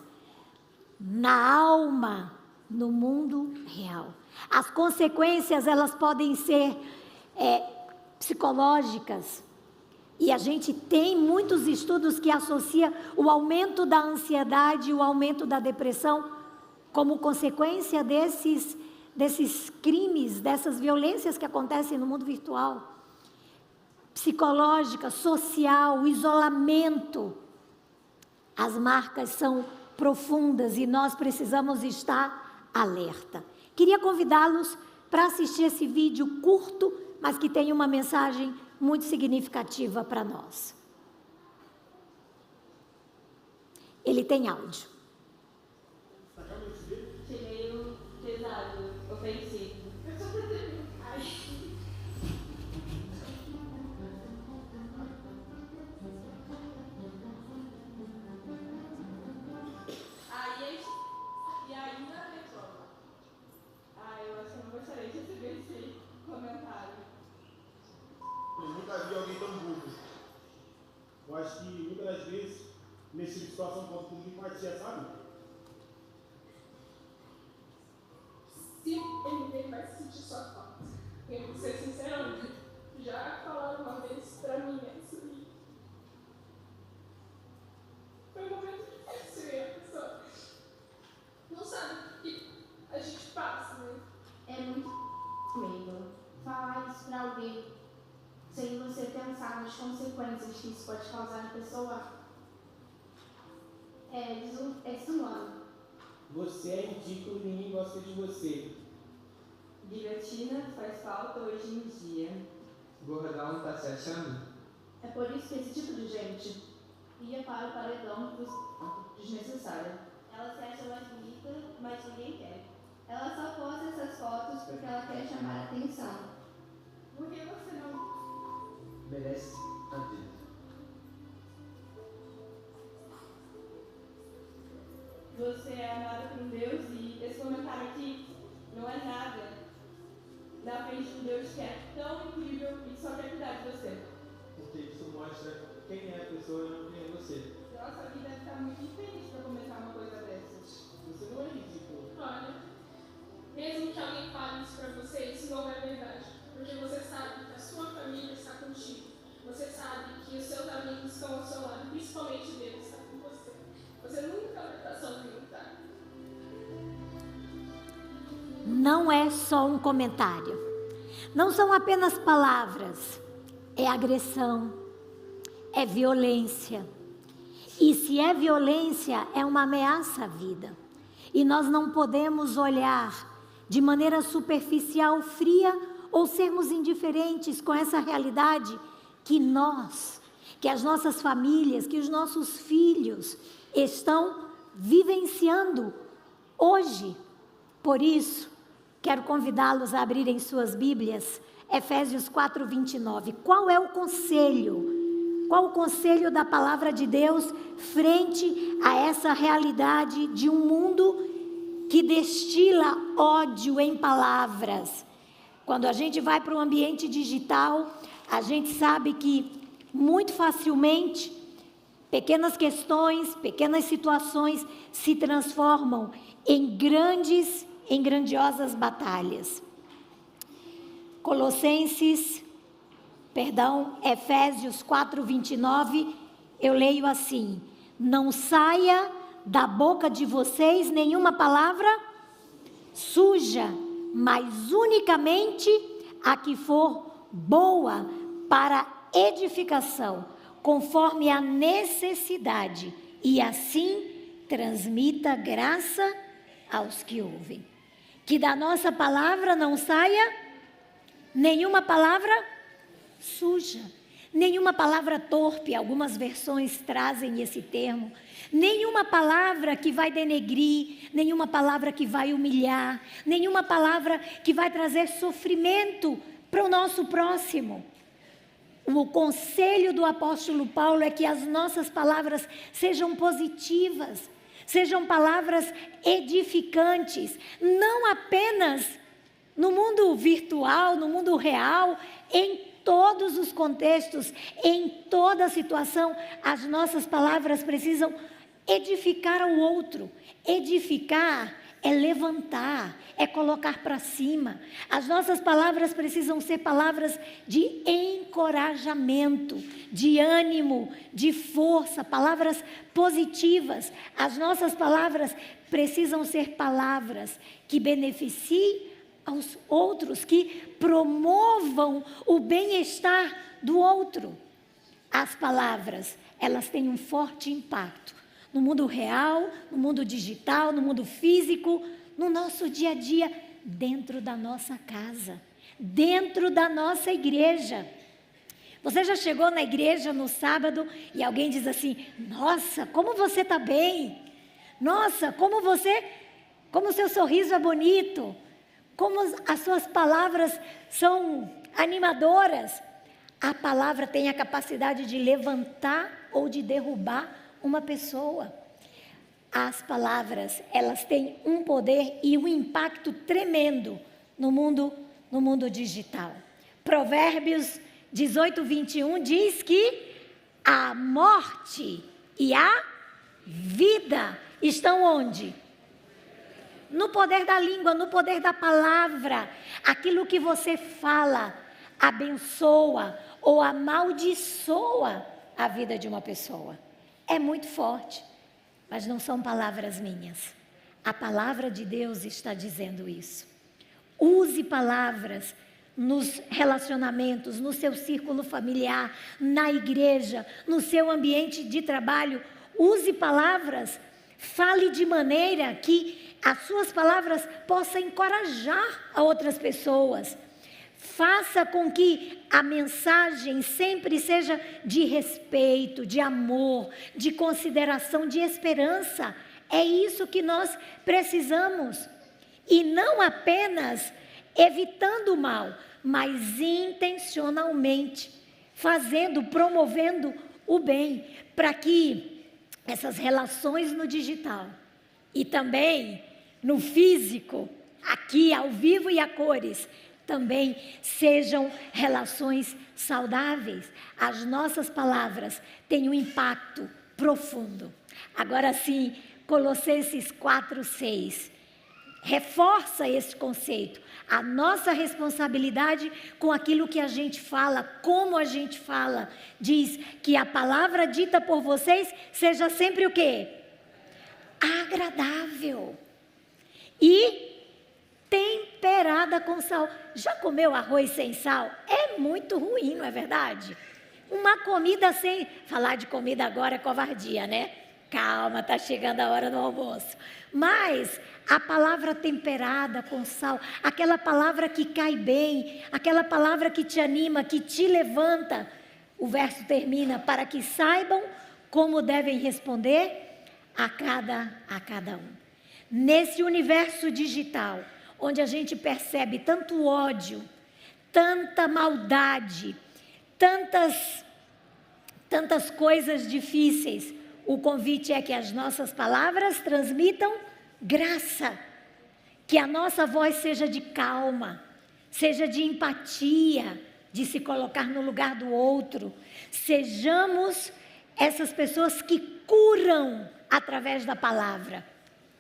na alma, no mundo real. As consequências, elas podem ser psicológicas, e a gente tem muitos estudos que associam o aumento da ansiedade, o aumento da depressão, como consequência desses crimes, dessas violências que acontecem no mundo virtual. Psicológica, social, isolamento. As marcas são profundas e nós precisamos estar alerta. Queria convidá-los para assistir esse vídeo curto, mas que tem uma mensagem muito significativa para nós. Ele tem áudio. Achei meio pesado, ofensivo. E ainda reclama. Eu acho que eu não gostaria de receber esse comentário. acho que muitas das vezes, nesse tipo de situação, falta um pouco de empatia, sabe? Se ninguém vai sentir sua falta. Eu vou ser sincera, já falaram uma vez pra mim isso e foi um momento difícil e a pessoa não sabe o que a gente passa, né? É muito medo falar isso pra alguém sem você pensar nas consequências que isso pode causar na pessoa. É desumano. Você é ridículo e ninguém gosta de você. Guilhotina faz falta hoje em dia. Gordão, tá se achando? É por isso que esse tipo de gente ia para o paredão desnecessária. Ela se acha mais bonita, mas ninguém quer. Ela só posta essas fotos porque ela quer chamar a atenção. Por que você não... Merece a vida. Você é amada por Deus e esse comentário aqui não é nada na frente de um Deus que é tão incrível e só quer cuidar de você. Porque isso mostra quem é a pessoa e não quem é você. Nossa vida deve estar muito infeliz para comentar uma coisa dessas. Você não é ridículo. Olha, mesmo que alguém fale isso para você, isso não é verdade. Porque você sabe que a sua família está contigo. Você sabe que os seus amigos estão ao seu lado, principalmente Deus está com você. Você nunca vai estar sozinho, tá? Não é só um comentário. Não são apenas palavras. É agressão. É violência. E se é violência, é uma ameaça à vida. E nós não podemos olhar de maneira superficial, fria, ou sermos indiferentes com essa realidade que as nossas famílias, que os nossos filhos estão vivenciando hoje. Por isso, quero convidá-los a abrirem suas Bíblias, Efésios 4:29. Qual é o conselho? Qual o conselho da palavra de Deus frente a essa realidade de um mundo que destila ódio em palavras? Quando a gente vai para o ambiente digital, a gente sabe que muito facilmente pequenas questões, pequenas situações se transformam em grandiosas batalhas. Efésios 4:29, eu leio assim: não saia da boca de vocês nenhuma palavra suja, mas unicamente a que for boa para edificação, conforme a necessidade, e assim transmita graça aos que ouvem. Que da nossa palavra não saia nenhuma palavra suja, nenhuma palavra torpe, algumas versões trazem esse termo, nenhuma palavra que vai denegrir, nenhuma palavra que vai humilhar, nenhuma palavra que vai trazer sofrimento para o nosso próximo. O conselho do apóstolo Paulo é que as nossas palavras sejam positivas, sejam palavras edificantes, não apenas no mundo virtual, no mundo real, em todos os contextos, em toda situação, as nossas palavras precisam edificar ao outro. Edificar é levantar, é colocar para cima. As nossas palavras precisam ser palavras de encorajamento, de ânimo, de força, palavras positivas. As nossas palavras precisam ser palavras que beneficiem aos outros, que promovam o bem-estar do outro. As palavras, elas têm um forte impacto no mundo real, no mundo digital, no mundo físico, no nosso dia a dia, dentro da nossa casa, dentro da nossa igreja. Você já chegou na igreja no sábado e alguém diz assim: nossa, como você está bem, nossa, como o seu sorriso é bonito, como as suas palavras são animadoras. A palavra tem a capacidade de levantar ou de derrubar uma pessoa. As palavras, elas têm um poder e um impacto tremendo no mundo digital. Provérbios 18:21 diz que A morte e a vida estão onde? No poder da língua, no poder da palavra. Aquilo que você fala abençoa ou amaldiçoa a vida de uma pessoa. É muito forte, mas não são palavras minhas. A palavra de Deus está dizendo isso. Use palavras nos relacionamentos, no seu círculo familiar, na igreja, no seu ambiente de trabalho. Use palavras, fale de maneira que as suas palavras possam encorajar a outras pessoas. Faça com que a mensagem sempre seja de respeito, de amor, de consideração, de esperança. É isso que nós precisamos. E não apenas evitando o mal, mas intencionalmente fazendo, promovendo o bem, para que essas relações no digital e também no físico, aqui ao vivo e a cores, também sejam relações saudáveis. As nossas palavras têm um impacto profundo. Agora sim, Colossenses 4:6 reforça esse conceito. A nossa responsabilidade com aquilo que a gente fala, como a gente fala, diz que a palavra dita por vocês seja sempre o quê? Agradável e temperada com sal. Já comeu arroz sem sal? É muito ruim, não é verdade? Uma comida sem... Falar de comida agora é covardia, né? Calma, está chegando a hora do almoço. Mas a palavra temperada com sal, aquela palavra que cai bem, aquela palavra que te anima, que te levanta. O verso termina, para que saibam como devem responder a cada um. Nesse universo digital, onde a gente percebe tanto ódio, tanta maldade, tantas coisas difíceis, o convite é que as nossas palavras transmitam graça, que a nossa voz seja de calma, seja de empatia, de se colocar no lugar do outro. Sejamos essas pessoas que curam através da palavra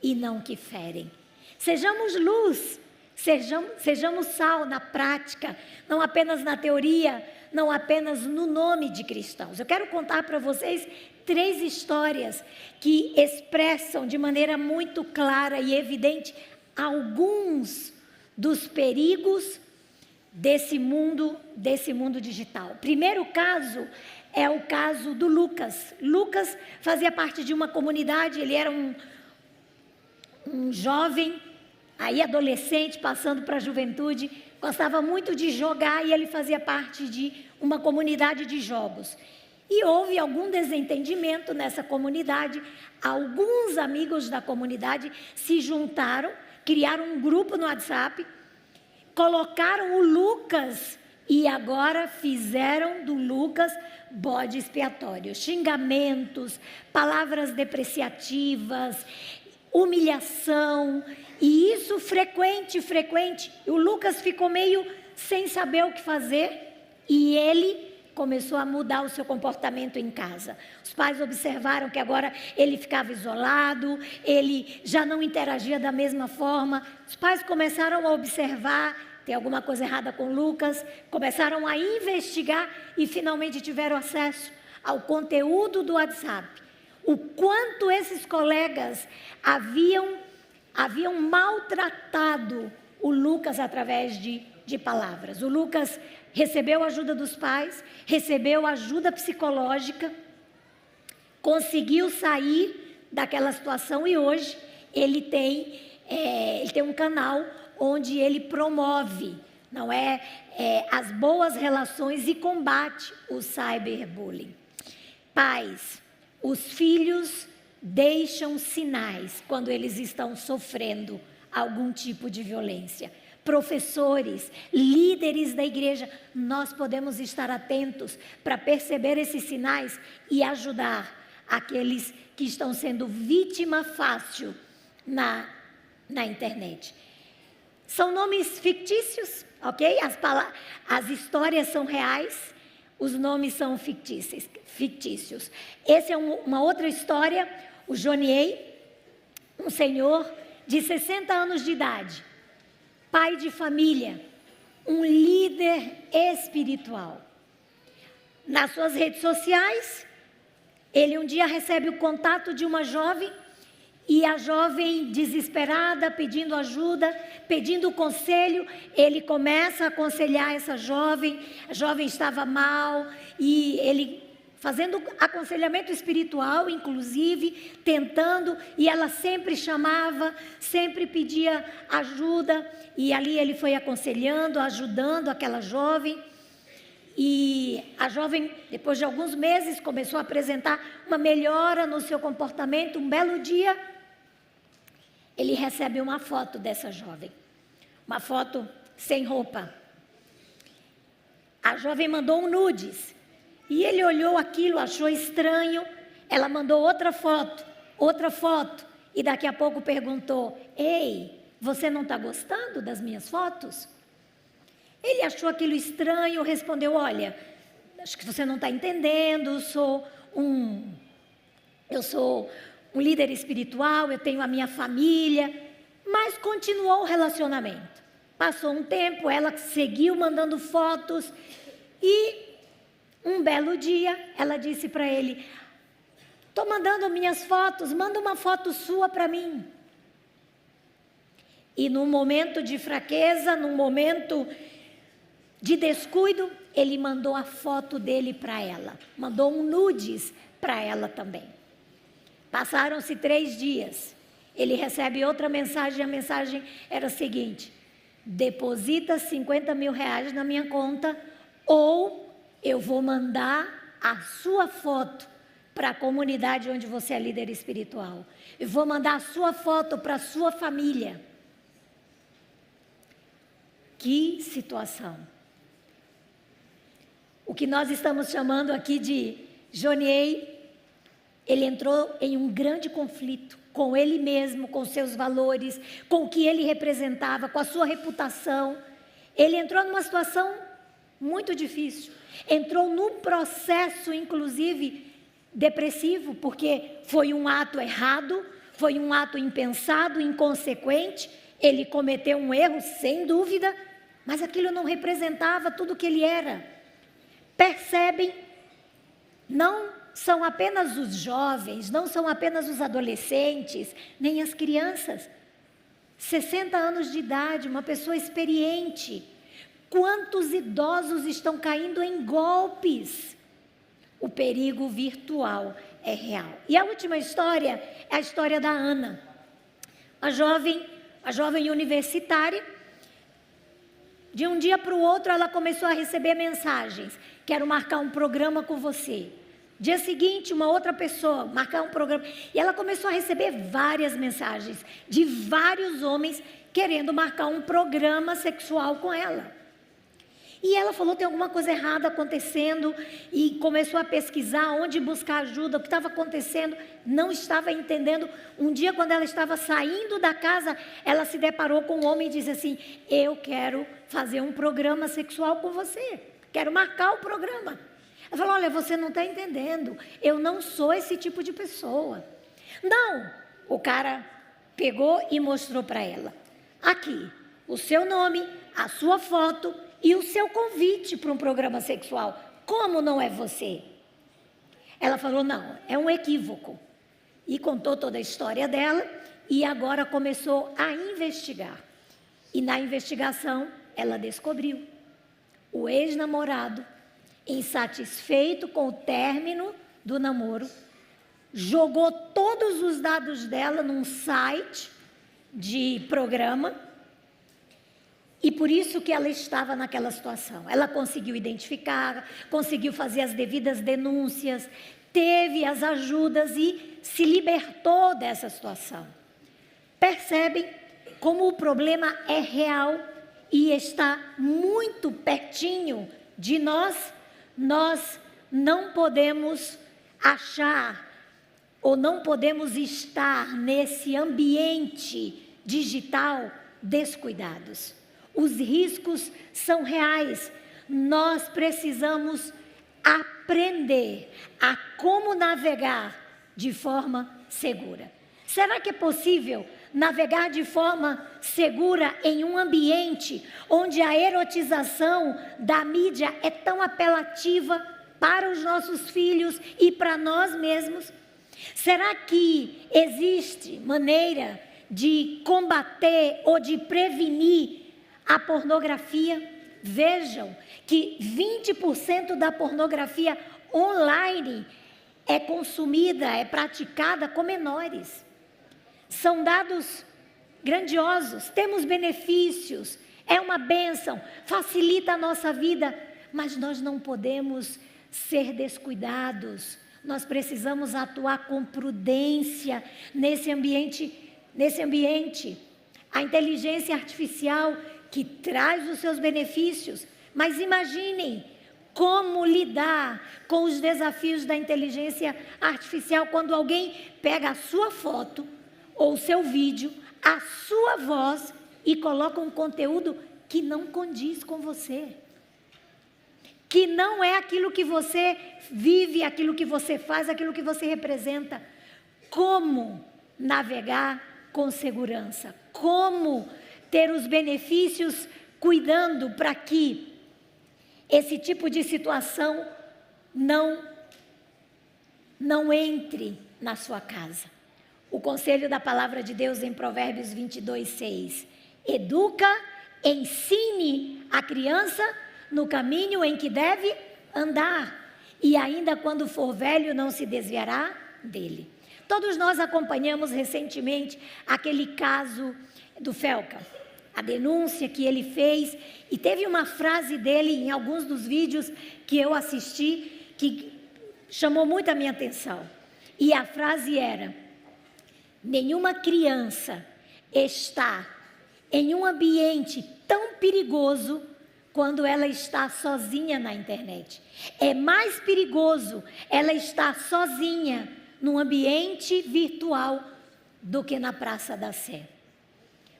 e não que ferem. Sejamos luz, sejamos sal na prática, não apenas na teoria, não apenas no nome de cristãos. Eu quero contar para vocês 3 histórias que expressam de maneira muito clara e evidente alguns dos perigos desse mundo digital. O primeiro caso é o caso do Lucas. Lucas fazia parte de uma comunidade, ele era um jovem, aí adolescente, passando para a juventude, gostava muito de jogar e ele fazia parte de uma comunidade de jogos. E houve algum desentendimento nessa comunidade, alguns amigos da comunidade se juntaram, criaram um grupo no WhatsApp, colocaram o Lucas e agora fizeram do Lucas bode expiatório. Xingamentos, palavras depreciativas, humilhação, e isso frequente. O Lucas ficou meio sem saber o que fazer e ele começou a mudar o seu comportamento em casa. Os pais observaram que agora ele ficava isolado, ele já não interagia da mesma forma. Os pais começaram a observar, tem alguma coisa errada com o Lucas, começaram a investigar e finalmente tiveram acesso ao conteúdo do WhatsApp. O quanto esses colegas haviam maltratado o Lucas através de palavras. O Lucas recebeu a ajuda dos pais, recebeu ajuda psicológica, conseguiu sair daquela situação e hoje ele tem um canal onde ele promove, as boas relações e combate o cyberbullying. Pais, os filhos deixam sinais quando eles estão sofrendo algum tipo de violência. Professores, líderes da igreja, nós podemos estar atentos para perceber esses sinais e ajudar aqueles que estão sendo vítima fácil na internet. São nomes fictícios, ok? As histórias são reais, os nomes são fictícios. Essa é uma outra história. O Joniei, um senhor de 60 anos de idade, pai de família, um líder espiritual. Nas suas redes sociais, ele um dia recebe o contato de uma jovem, e a jovem desesperada, pedindo ajuda, pedindo conselho, ele começa a aconselhar essa jovem. A jovem estava mal e ele fazendo aconselhamento espiritual, inclusive, tentando, e ela sempre chamava, sempre pedia ajuda, e ali ele foi aconselhando, ajudando aquela jovem. E a jovem, depois de alguns meses, começou a apresentar uma melhora no seu comportamento. Um belo dia, ele recebe uma foto dessa jovem, uma foto sem roupa. A jovem mandou um nudes, e ele olhou aquilo, achou estranho. Ela mandou outra foto, e daqui a pouco perguntou: ei, você não está gostando das minhas fotos? Ele achou aquilo estranho, respondeu: olha, acho que você não está entendendo, eu sou um líder espiritual, eu tenho a minha família. Mas continuou o relacionamento. Passou um tempo, ela seguiu mandando fotos, e um belo dia ela disse para ele: estou mandando minhas fotos, manda uma foto sua para mim. E num momento de fraqueza, num momento de descuido, ele mandou a foto dele para ela, mandou um nudes para ela também. Passaram-se 3 dias, ele recebe outra mensagem, a mensagem era a seguinte: deposita 50 mil reais na minha conta, ou eu vou mandar a sua foto para a comunidade onde você é líder espiritual. Eu vou mandar a sua foto para a sua família. Que situação! O que nós estamos chamando aqui de Joniei, ele entrou em um grande conflito com ele mesmo, com seus valores, com o que ele representava, com a sua reputação. Ele entrou numa situação muito difícil. Entrou num processo, inclusive, depressivo, porque foi um ato errado, foi um ato impensado, inconsequente. Ele cometeu um erro, sem dúvida, mas aquilo não representava tudo o que ele era. Percebem? Não são apenas os jovens, não são apenas os adolescentes, nem as crianças. 60 anos de idade, uma pessoa experiente. Quantos idosos estão caindo em golpes? O perigo virtual é real. E a última história é a história da Ana. A jovem universitária, de um dia para o outro ela começou a receber mensagens: quero marcar um programa com você. Dia seguinte, uma outra pessoa, marcar um programa. E ela começou a receber várias mensagens de vários homens querendo marcar um programa sexual com ela. E ela falou: tem alguma coisa errada acontecendo, e começou a pesquisar onde buscar ajuda, o que estava acontecendo, não estava entendendo. Um dia, quando ela estava saindo da casa, ela se deparou com um homem e disse assim: eu quero fazer um programa sexual com você, quero marcar o programa. Ela falou: olha, você não está entendendo, eu não sou esse tipo de pessoa. Não, o cara pegou e mostrou para ela: aqui, o seu nome, a sua foto e o seu convite para um programa sexual. Como não é você? Ela falou: não, é um equívoco. E contou toda a história dela, e agora começou a investigar. E na investigação, ela descobriu: o ex-namorado, insatisfeito com o término do namoro, jogou todos os dados dela num site de programa, e por isso que ela estava naquela situação. Ela conseguiu identificar, conseguiu fazer as devidas denúncias, teve as ajudas e se libertou dessa situação. Percebem como o problema é real e está muito pertinho de nós? Nós não podemos achar ou não podemos estar nesse ambiente digital descuidados. Os riscos são reais. Nós precisamos aprender a como navegar de forma segura. Será que é possível navegar de forma segura em um ambiente onde a erotização da mídia é tão apelativa para os nossos filhos e para nós mesmos? Será que existe maneira de combater ou de prevenir a pornografia? Vejam que 20% da pornografia online é consumida, é praticada com menores. São dados grandiosos, temos benefícios, é uma bênção, facilita a nossa vida, mas nós não podemos ser descuidados. Nós precisamos atuar com prudência nesse ambiente. A inteligência artificial que traz os seus benefícios, mas imaginem como lidar com os desafios da inteligência artificial quando alguém pega a sua foto ou o seu vídeo, a sua voz e coloca um conteúdo que não condiz com você, que não é aquilo que você vive, aquilo que você faz, aquilo que você representa. Como navegar com segurança? Como ter os benefícios cuidando para que esse tipo de situação não entre na sua casa? O conselho da palavra de Deus em Provérbios 22:6. Educa, ensine a criança no caminho em que deve andar, e ainda quando for velho não se desviará dele. Todos nós acompanhamos recentemente aquele caso do Felca, a denúncia que ele fez, e teve uma frase dele em alguns dos vídeos que eu assisti que chamou muito a minha atenção. E a frase era: nenhuma criança está em um ambiente tão perigoso quando ela está sozinha na internet. É mais perigoso ela estar sozinha num ambiente virtual do que na Praça da Sé.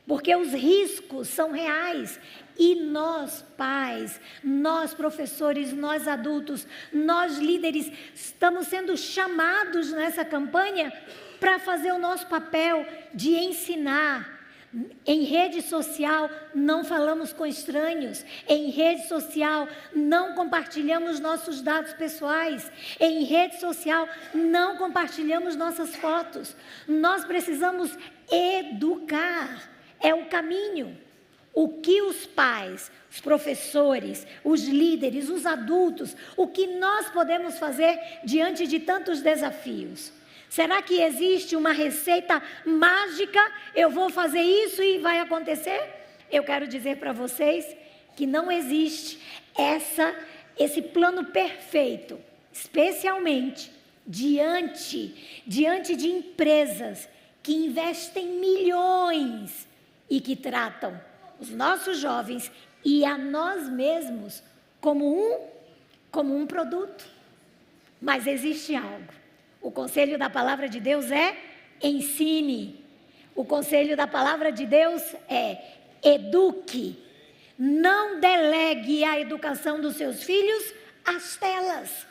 Porque os riscos são reais e nós pais, nós professores, nós adultos, nós líderes, estamos sendo chamados nessa campanha para fazer o nosso papel de ensinar. Em rede social não falamos com estranhos, em rede social não compartilhamos nossos dados pessoais, em rede social não compartilhamos nossas fotos. Nós precisamos educar, é o caminho. O que os pais, os professores, os líderes, os adultos, o que nós podemos fazer diante de tantos desafios? Será que existe uma receita mágica? Eu vou fazer isso e vai acontecer? Eu quero dizer para vocês que não existe esse plano perfeito, especialmente diante de empresas que investem milhões e que tratam os nossos jovens e a nós mesmos como um produto. Mas existe algo. O conselho da palavra de Deus é: ensine. O conselho da palavra de Deus é: eduque. Não delegue a educação dos seus filhos às telas.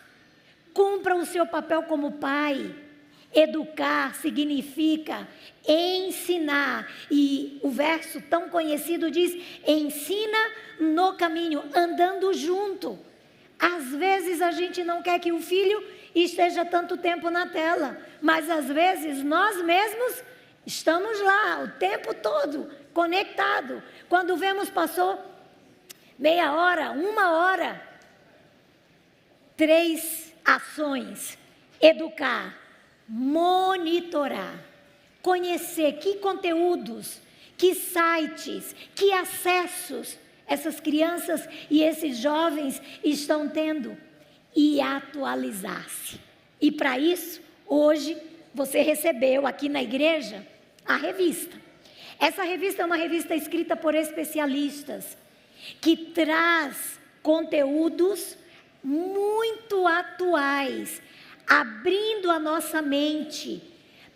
Cumpra o seu papel como pai. Educar significa ensinar. E o verso tão conhecido diz: ensina no caminho, andando junto. Às vezes a gente não quer que o filho esteja tanto tempo na tela, mas às vezes nós mesmos estamos lá o tempo todo, conectado. Quando vemos, passou meia hora, 1 hora. 3 ações: educar, monitorar, conhecer que conteúdos, que sites, que acessos essas crianças e esses jovens estão tendo, e atualizar-se. E para isso, hoje, você recebeu aqui na igreja a revista. Essa revista é uma revista escrita por especialistas, que traz conteúdos muito atuais, abrindo a nossa mente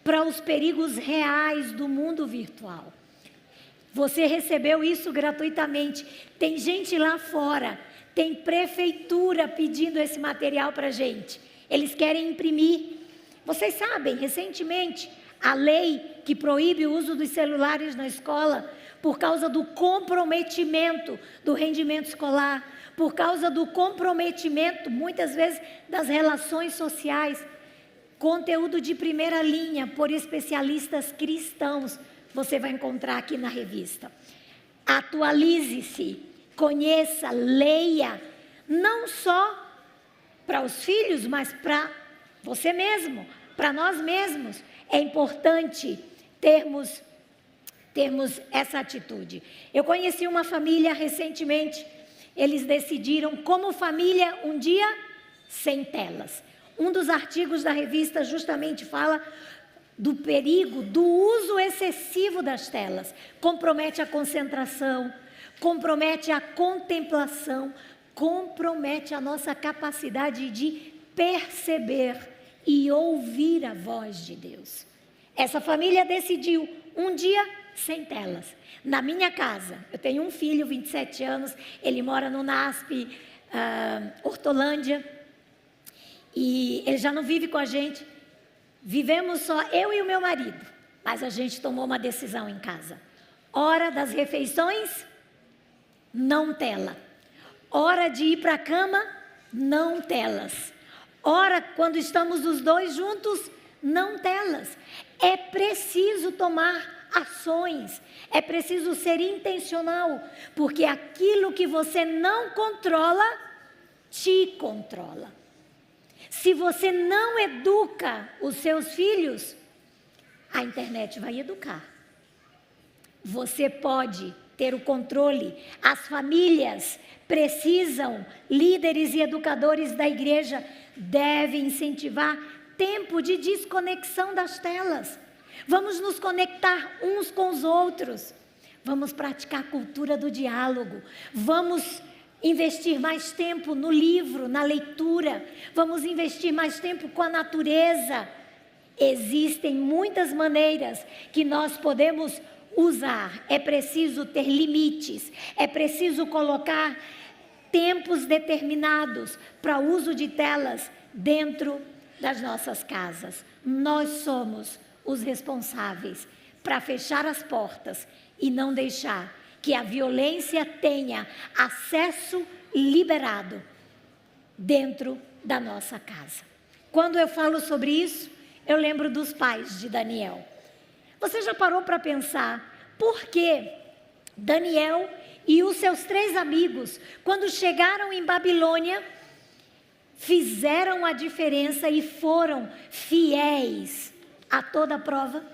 para os perigos reais do mundo virtual. Você recebeu isso gratuitamente. Tem gente lá fora Tem prefeitura pedindo esse material para a gente. Eles querem imprimir. Vocês sabem, recentemente, a lei que proíbe o uso dos celulares na escola, por causa do comprometimento do rendimento escolar, por causa do comprometimento, muitas vezes, das relações sociais. Conteúdo de primeira linha, por especialistas cristãos, você vai encontrar aqui na revista. Atualize-se, conheça, leia, não só para os filhos, mas para você mesmo, para nós mesmos. É importante termos essa atitude. Eu conheci uma família recentemente, eles decidiram como família um dia sem telas. Um dos artigos da revista justamente fala do perigo do uso excessivo das telas. Compromete a concentração, compromete a contemplação, compromete a nossa capacidade de perceber e ouvir a voz de Deus. Essa família decidiu um dia sem telas. Na minha casa, eu tenho um filho, 27 anos, ele mora no NASP, Hortolândia, e ele já não vive com a gente. Vivemos só eu e o meu marido, mas a gente tomou uma decisão em casa. Hora das refeições, não tela. Hora de ir para a cama, não telas. Hora, quando estamos os dois juntos, não telas. É preciso tomar ações, é preciso ser intencional, porque aquilo que você não controla, te controla. Se você não educa os seus filhos, a internet vai educar. Você pode ter o controle. As famílias precisam, líderes e educadores da igreja devem incentivar tempo de desconexão das telas. Vamos nos conectar uns com os outros. Vamos praticar a cultura do diálogo. Vamos investir mais tempo no livro, na leitura. Vamos investir mais tempo com a natureza. Existem muitas maneiras que nós podemos usar. É preciso ter limites. É preciso colocar tempos determinados para o uso de telas dentro das nossas casas. Nós somos os responsáveis para fechar as portas e não deixar que a violência tenha acesso liberado dentro da nossa casa. Quando eu falo sobre isso, eu lembro dos pais de Daniel. Você já parou para pensar por que Daniel e os seus 3 amigos, quando chegaram em Babilônia, fizeram a diferença e foram fiéis a toda a prova?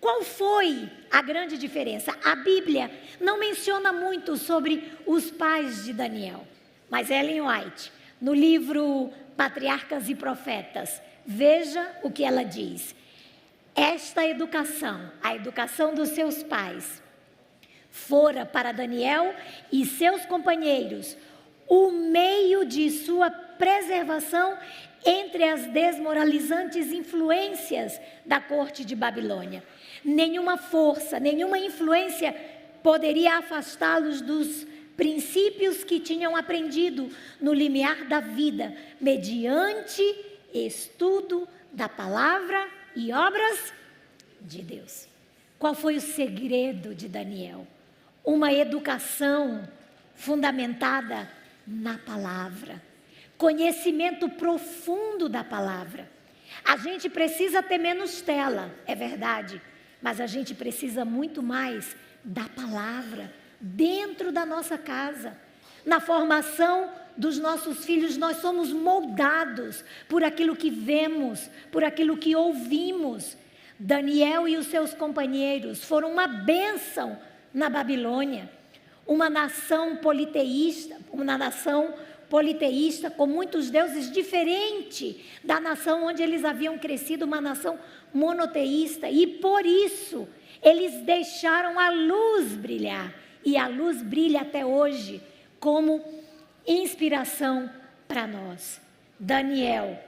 Qual foi a grande diferença? A Bíblia não menciona muito sobre os pais de Daniel, mas Ellen White, no livro Patriarcas e Profetas, veja o que ela diz. Esta educação, a educação dos seus pais, fora para Daniel e seus companheiros o meio de sua preservação entre as desmoralizantes influências da corte de Babilônia. Nenhuma força, nenhuma influência poderia afastá-los dos princípios que tinham aprendido no limiar da vida, mediante estudo da palavra e obras de Deus. Qual foi o segredo de Daniel? Uma educação fundamentada na palavra. Conhecimento profundo da palavra. A gente precisa ter menos tela, é verdade, mas a gente precisa muito mais da palavra dentro da nossa casa. Na formação dos nossos filhos, nós somos moldados por aquilo que vemos, por aquilo que ouvimos. Daniel e os seus companheiros foram uma bênção na Babilônia, uma nação politeísta com muitos deuses, diferente da nação onde eles haviam crescido, uma nação monoteísta, e por isso eles deixaram a luz brilhar, e a luz brilha até hoje como inspiração para nós. Daniel,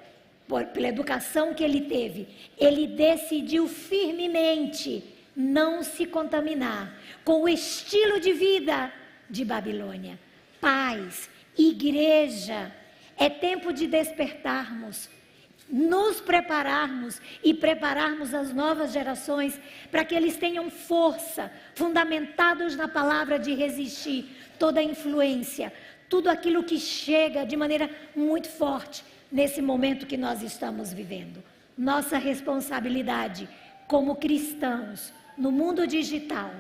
pela educação que ele teve, ele decidiu firmemente não se contaminar com o estilo de vida de Babilônia. Pais, Igreja, é tempo de despertarmos, nos prepararmos e prepararmos as novas gerações para que eles tenham força, fundamentados na palavra, de resistir toda a influência, tudo aquilo que chega de maneira muito forte nesse momento que nós estamos vivendo. Nossa responsabilidade como cristãos no mundo digital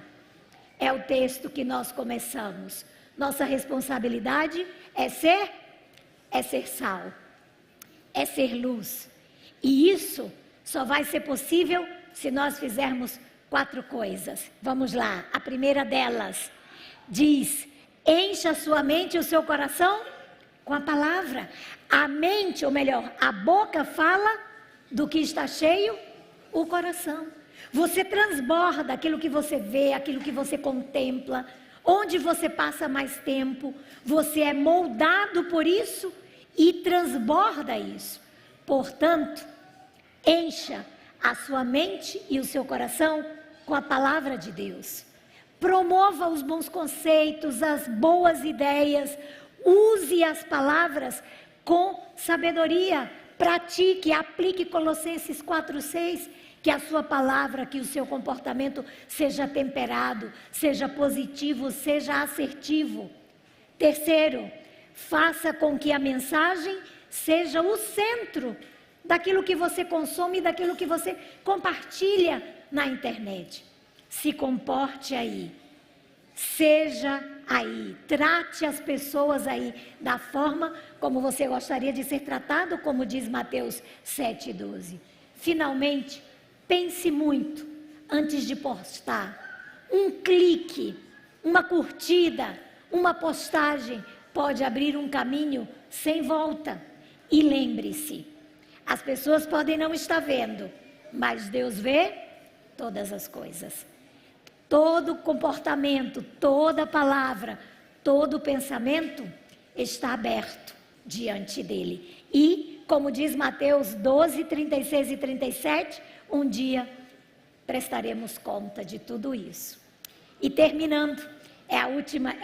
é o texto que nós começamos. Nossa responsabilidade é ser sal, é ser luz. E isso só vai ser possível se nós fizermos 4 coisas. Vamos lá, a primeira delas diz: encha a sua mente e o seu coração com a palavra. A mente, ou melhor, a boca fala do que está cheio o coração. Você transborda aquilo que você vê, aquilo que você contempla, onde você passa mais tempo, você é moldado por isso e transborda isso. Portanto, encha a sua mente e o seu coração com a palavra de Deus. Promova os bons conceitos, as boas ideias, use as palavras com sabedoria, pratique, aplique Colossenses 4:6, que a sua palavra, que o seu comportamento seja temperado, seja positivo, seja assertivo. Terceiro, faça com que a mensagem seja o centro daquilo que você consome, daquilo que você compartilha na internet. Se comporte aí, seja aí, trate as pessoas aí da forma como você gostaria de ser tratado, como diz Mateus 7:12. Finalmente, pense muito antes de postar. Um clique, uma curtida, uma postagem pode abrir um caminho sem volta. E lembre-se, as pessoas podem não estar vendo, mas Deus vê todas as coisas. Todo comportamento, toda palavra, todo pensamento está aberto diante dele. E, como diz Mateus 12, 36 e 37, um dia prestaremos conta de tudo isso. E terminando, é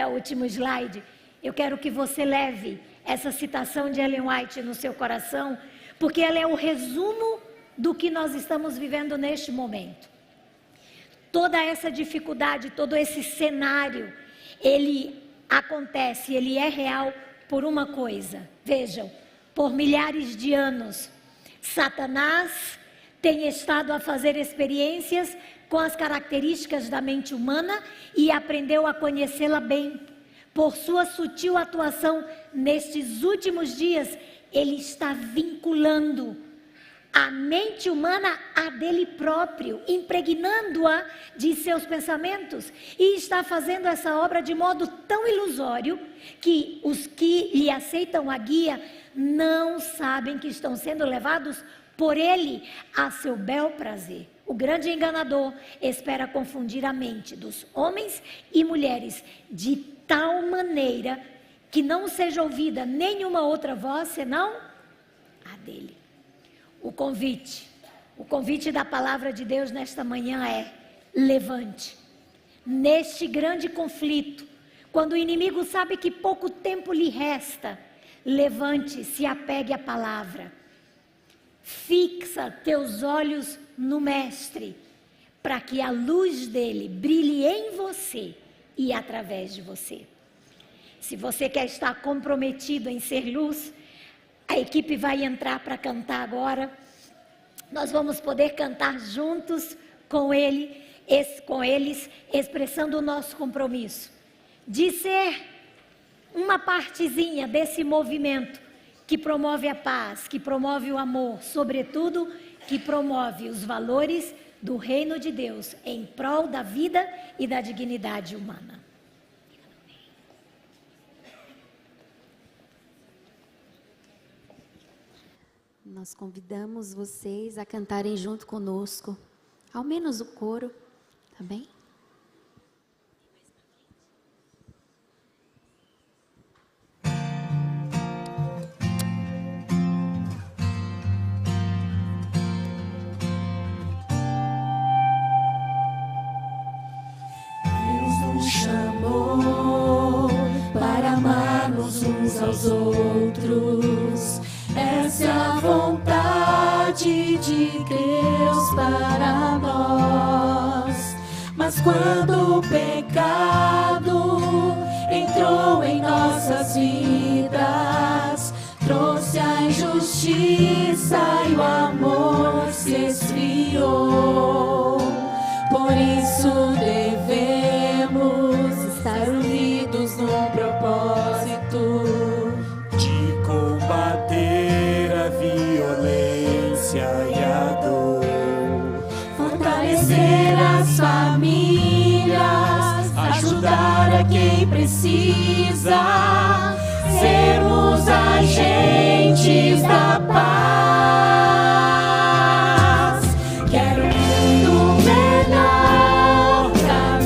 o último slide. Eu quero que você leve essa citação de Ellen White no seu coração, porque ela é o resumo do que nós estamos vivendo neste momento. Toda essa dificuldade, todo esse cenário, ele acontece, ele é real por uma coisa. Vejam, por milhares de anos, Satanás tem estado a fazer experiências com as características da mente humana e aprendeu a conhecê-la bem. Por sua sutil atuação nestes últimos dias, ele está vinculando a mente humana a dele próprio, impregnando-a de seus pensamentos, e está fazendo essa obra de modo tão ilusório que os que lhe aceitam a guia não sabem que estão sendo levados por ele a seu bel prazer. O grande enganador espera confundir a mente dos homens e mulheres de tal maneira que não seja ouvida nenhuma outra voz senão a dele. O convite da palavra de Deus nesta manhã é: levante. Neste grande conflito, quando o inimigo sabe que pouco tempo lhe resta, levante, se apegue à palavra. Fixa teus olhos no Mestre, para que a luz dele brilhe em você e através de você. Se você quer estar comprometido em ser luz, a equipe vai entrar para cantar agora. Nós vamos poder cantar juntos com eles, expressando o nosso compromisso de ser uma partezinha desse movimento que promove a paz, que promove o amor, sobretudo que promove os valores do reino de Deus em prol da vida e da dignidade humana. Nós convidamos vocês a cantarem junto conosco, ao menos o coro, tá bem? Deus nos chamou para amarmos uns aos outros. Essa é a vontade de Deus para nós. Mas quando o pecado entrou em nossas vidas, trouxe a injustiça e o amor se esfriou. Por isso devemos estar unidos num propósito de combater a violência e a dor, fortalecer as famílias, ajudar a quem precisa, sermos agentes da paz. Quero um mundo melhor pra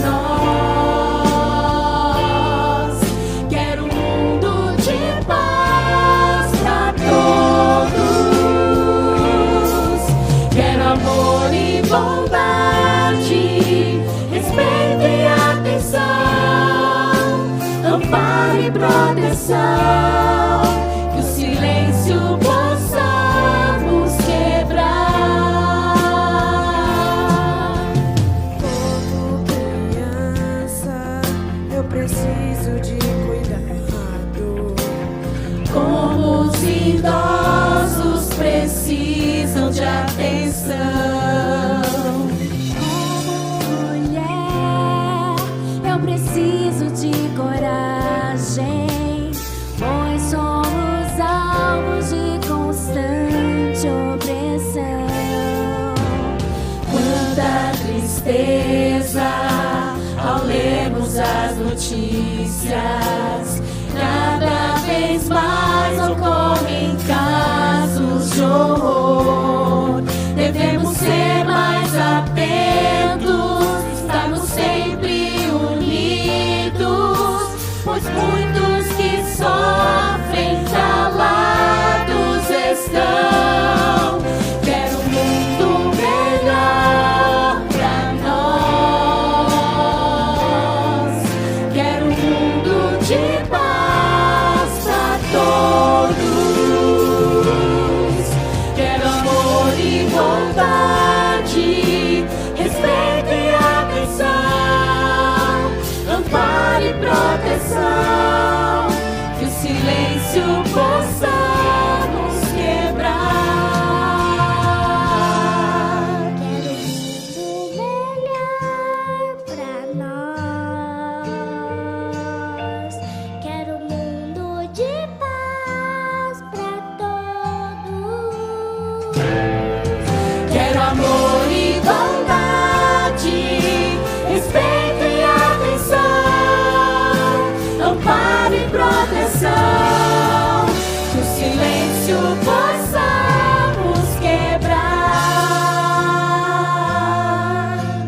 nós. Quero um mundo de paz pra todos. Quero amor e bondade, respeito e atenção, amparo e proteção, que o silêncio possamos quebrar. Como criança, eu preciso de cuidado, como os idosos precisam de atenção. Como mulher, eu preciso de coragem, pois somos alvos de constante opressão. Quanta tristeza ao lermos as notícias, cada vez mais ocorrem casos de horror. Devemos ser mais atentos, estarmos sempre unidos, pois muitos que sofrem calados estão. Quero um mundo melhor pra nós. Quero um mundo de paz pra todos. Quero amor e bondade, respeito e atenção, amparo e proteção, que o silêncio possamos quebrar. Quero um mundo melhor pra nós. Quero um mundo de paz pra todos. Quero amor e bondade, respeito e atenção, amparo e proteção, que o silêncio possamos quebrar.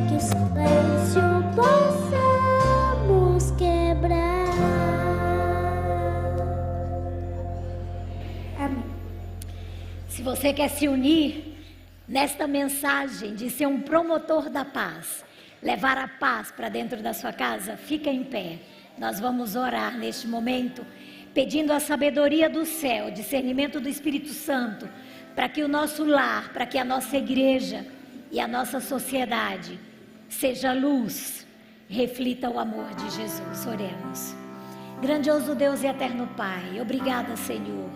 Que o silêncio possamos quebrar. Amém. Se você quer se unir nesta mensagem de ser um promotor da paz, levar a paz para dentro da sua casa, fica em pé. Nós vamos orar neste momento, pedindo a sabedoria do céu, discernimento do Espírito Santo, para que o nosso lar, para que a nossa igreja e a nossa sociedade seja luz, reflita o amor de Jesus. Oremos. Grandioso Deus e eterno Pai, obrigada, Senhor,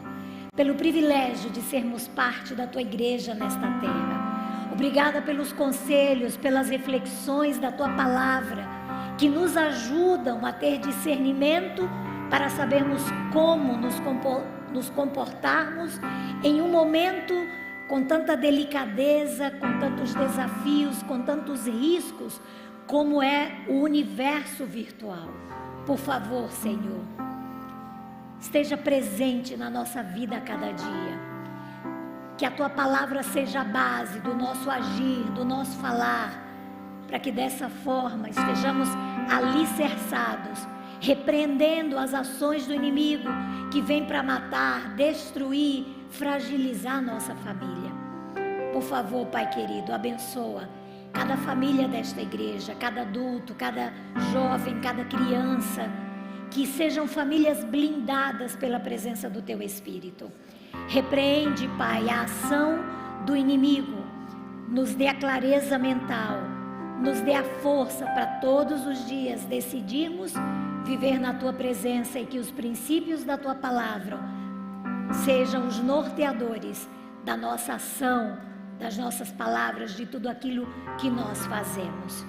pelo privilégio de sermos parte da Tua igreja nesta terra. Obrigada pelos conselhos, pelas reflexões da Tua palavra, que nos ajudam a ter discernimento para sabermos como nos comportarmos em um momento com tanta delicadeza, com tantos desafios, com tantos riscos, como é o universo virtual. Por favor, Senhor, esteja presente na nossa vida a cada dia. Que a Tua palavra seja a base do nosso agir, do nosso falar, para que dessa forma estejamos alicerçados, repreendendo as ações do inimigo que vem para matar, destruir, fragilizar nossa família. Por favor, Pai querido, abençoa cada família desta igreja, cada adulto, cada jovem, cada criança, que sejam famílias blindadas pela presença do Teu Espírito. Repreende, Pai, a ação do inimigo, nos dê a clareza mental, nos dê a força para todos os dias decidirmos viver na Tua presença e que os princípios da Tua palavra sejam os norteadores da nossa ação, das nossas palavras, de tudo aquilo que nós fazemos.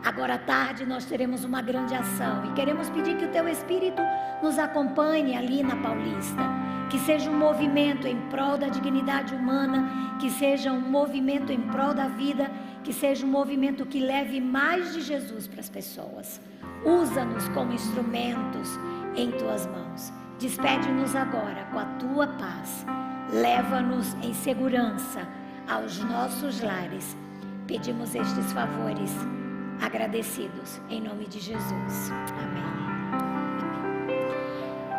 Agora à tarde nós teremos uma grande ação e queremos pedir que o Teu Espírito nos acompanhe ali na Paulista, que seja um movimento em prol da dignidade humana, que seja um movimento em prol da vida, que seja um movimento que leve mais de Jesus para as pessoas. Usa-nos como instrumentos em Tuas mãos. Despede-nos agora com a Tua paz. Leva-nos em segurança aos nossos lares. Pedimos estes favores agradecidos em nome de Jesus. Amém.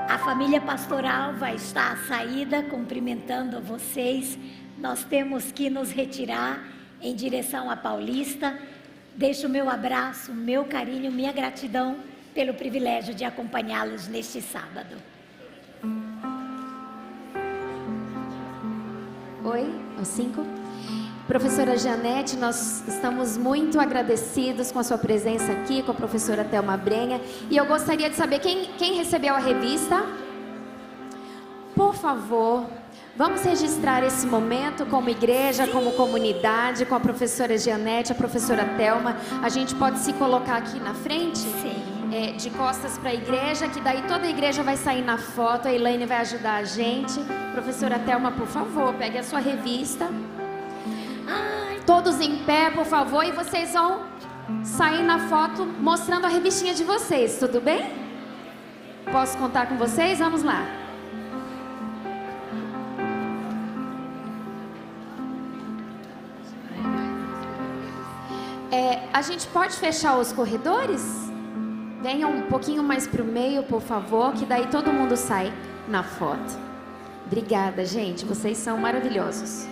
A família pastoral vai estar à saída cumprimentando vocês. Nós temos que nos retirar em direção à Paulista. Deixo o meu abraço, meu carinho, minha gratidão pelo privilégio de acompanhá-los neste sábado. Oi, aos 5. Professora Janete, nós estamos muito agradecidos com a sua presença aqui, com a professora Thelma Brenha. E eu gostaria de saber quem recebeu a revista. Por favor, vamos registrar esse momento como igreja, como comunidade, com a professora Janete, a professora Thelma. A gente pode se colocar aqui na frente? Sim. De costas para a igreja, que daí toda a igreja vai sair na foto. A Elaine vai ajudar a gente. Professora Thelma, por favor, pegue a sua revista. Todos em pé, por favor, e vocês vão sair na foto mostrando a revistinha de vocês, tudo bem? Posso contar com vocês? Vamos lá. A gente pode fechar os corredores? Venham um pouquinho mais para o meio, por favor, que daí todo mundo sai na foto. Obrigada, gente, vocês são maravilhosos.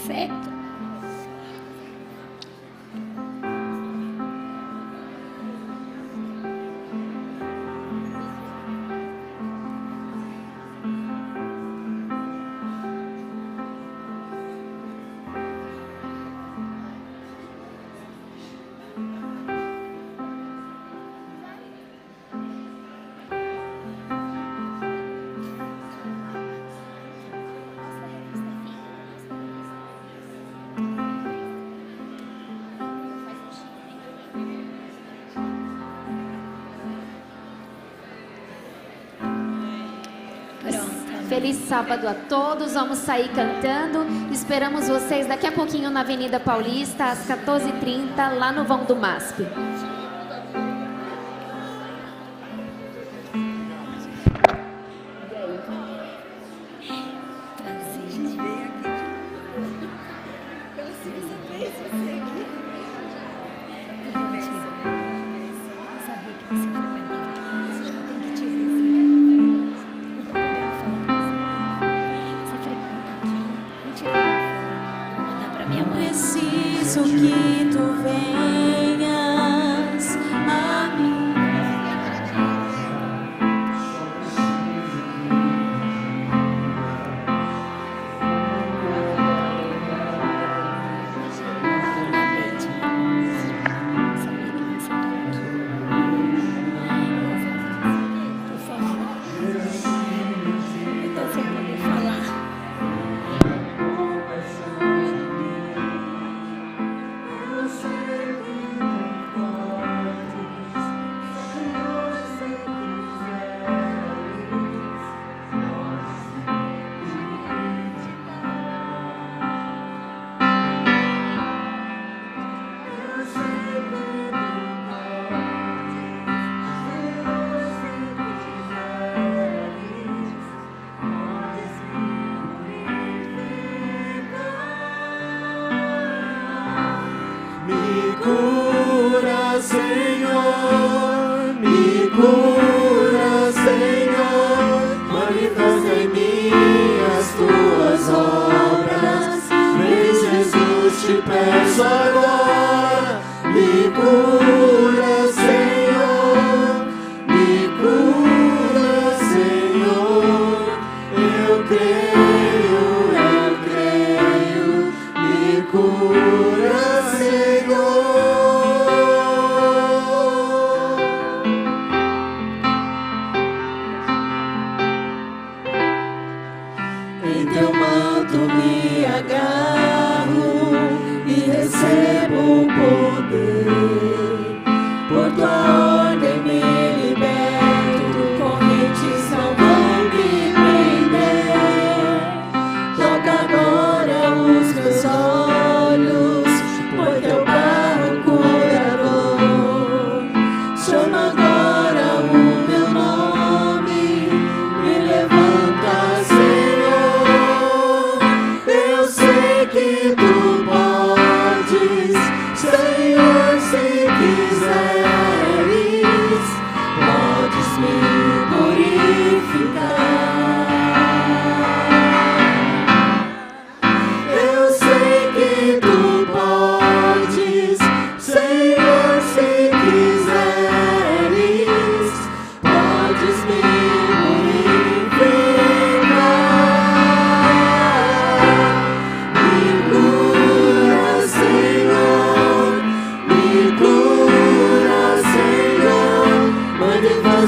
Certo. Feliz sábado a todos, vamos sair cantando. Esperamos vocês daqui a pouquinho na Avenida Paulista, às 14h30, lá no vão do MASP. Preciso que tu venhas.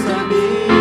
amigos.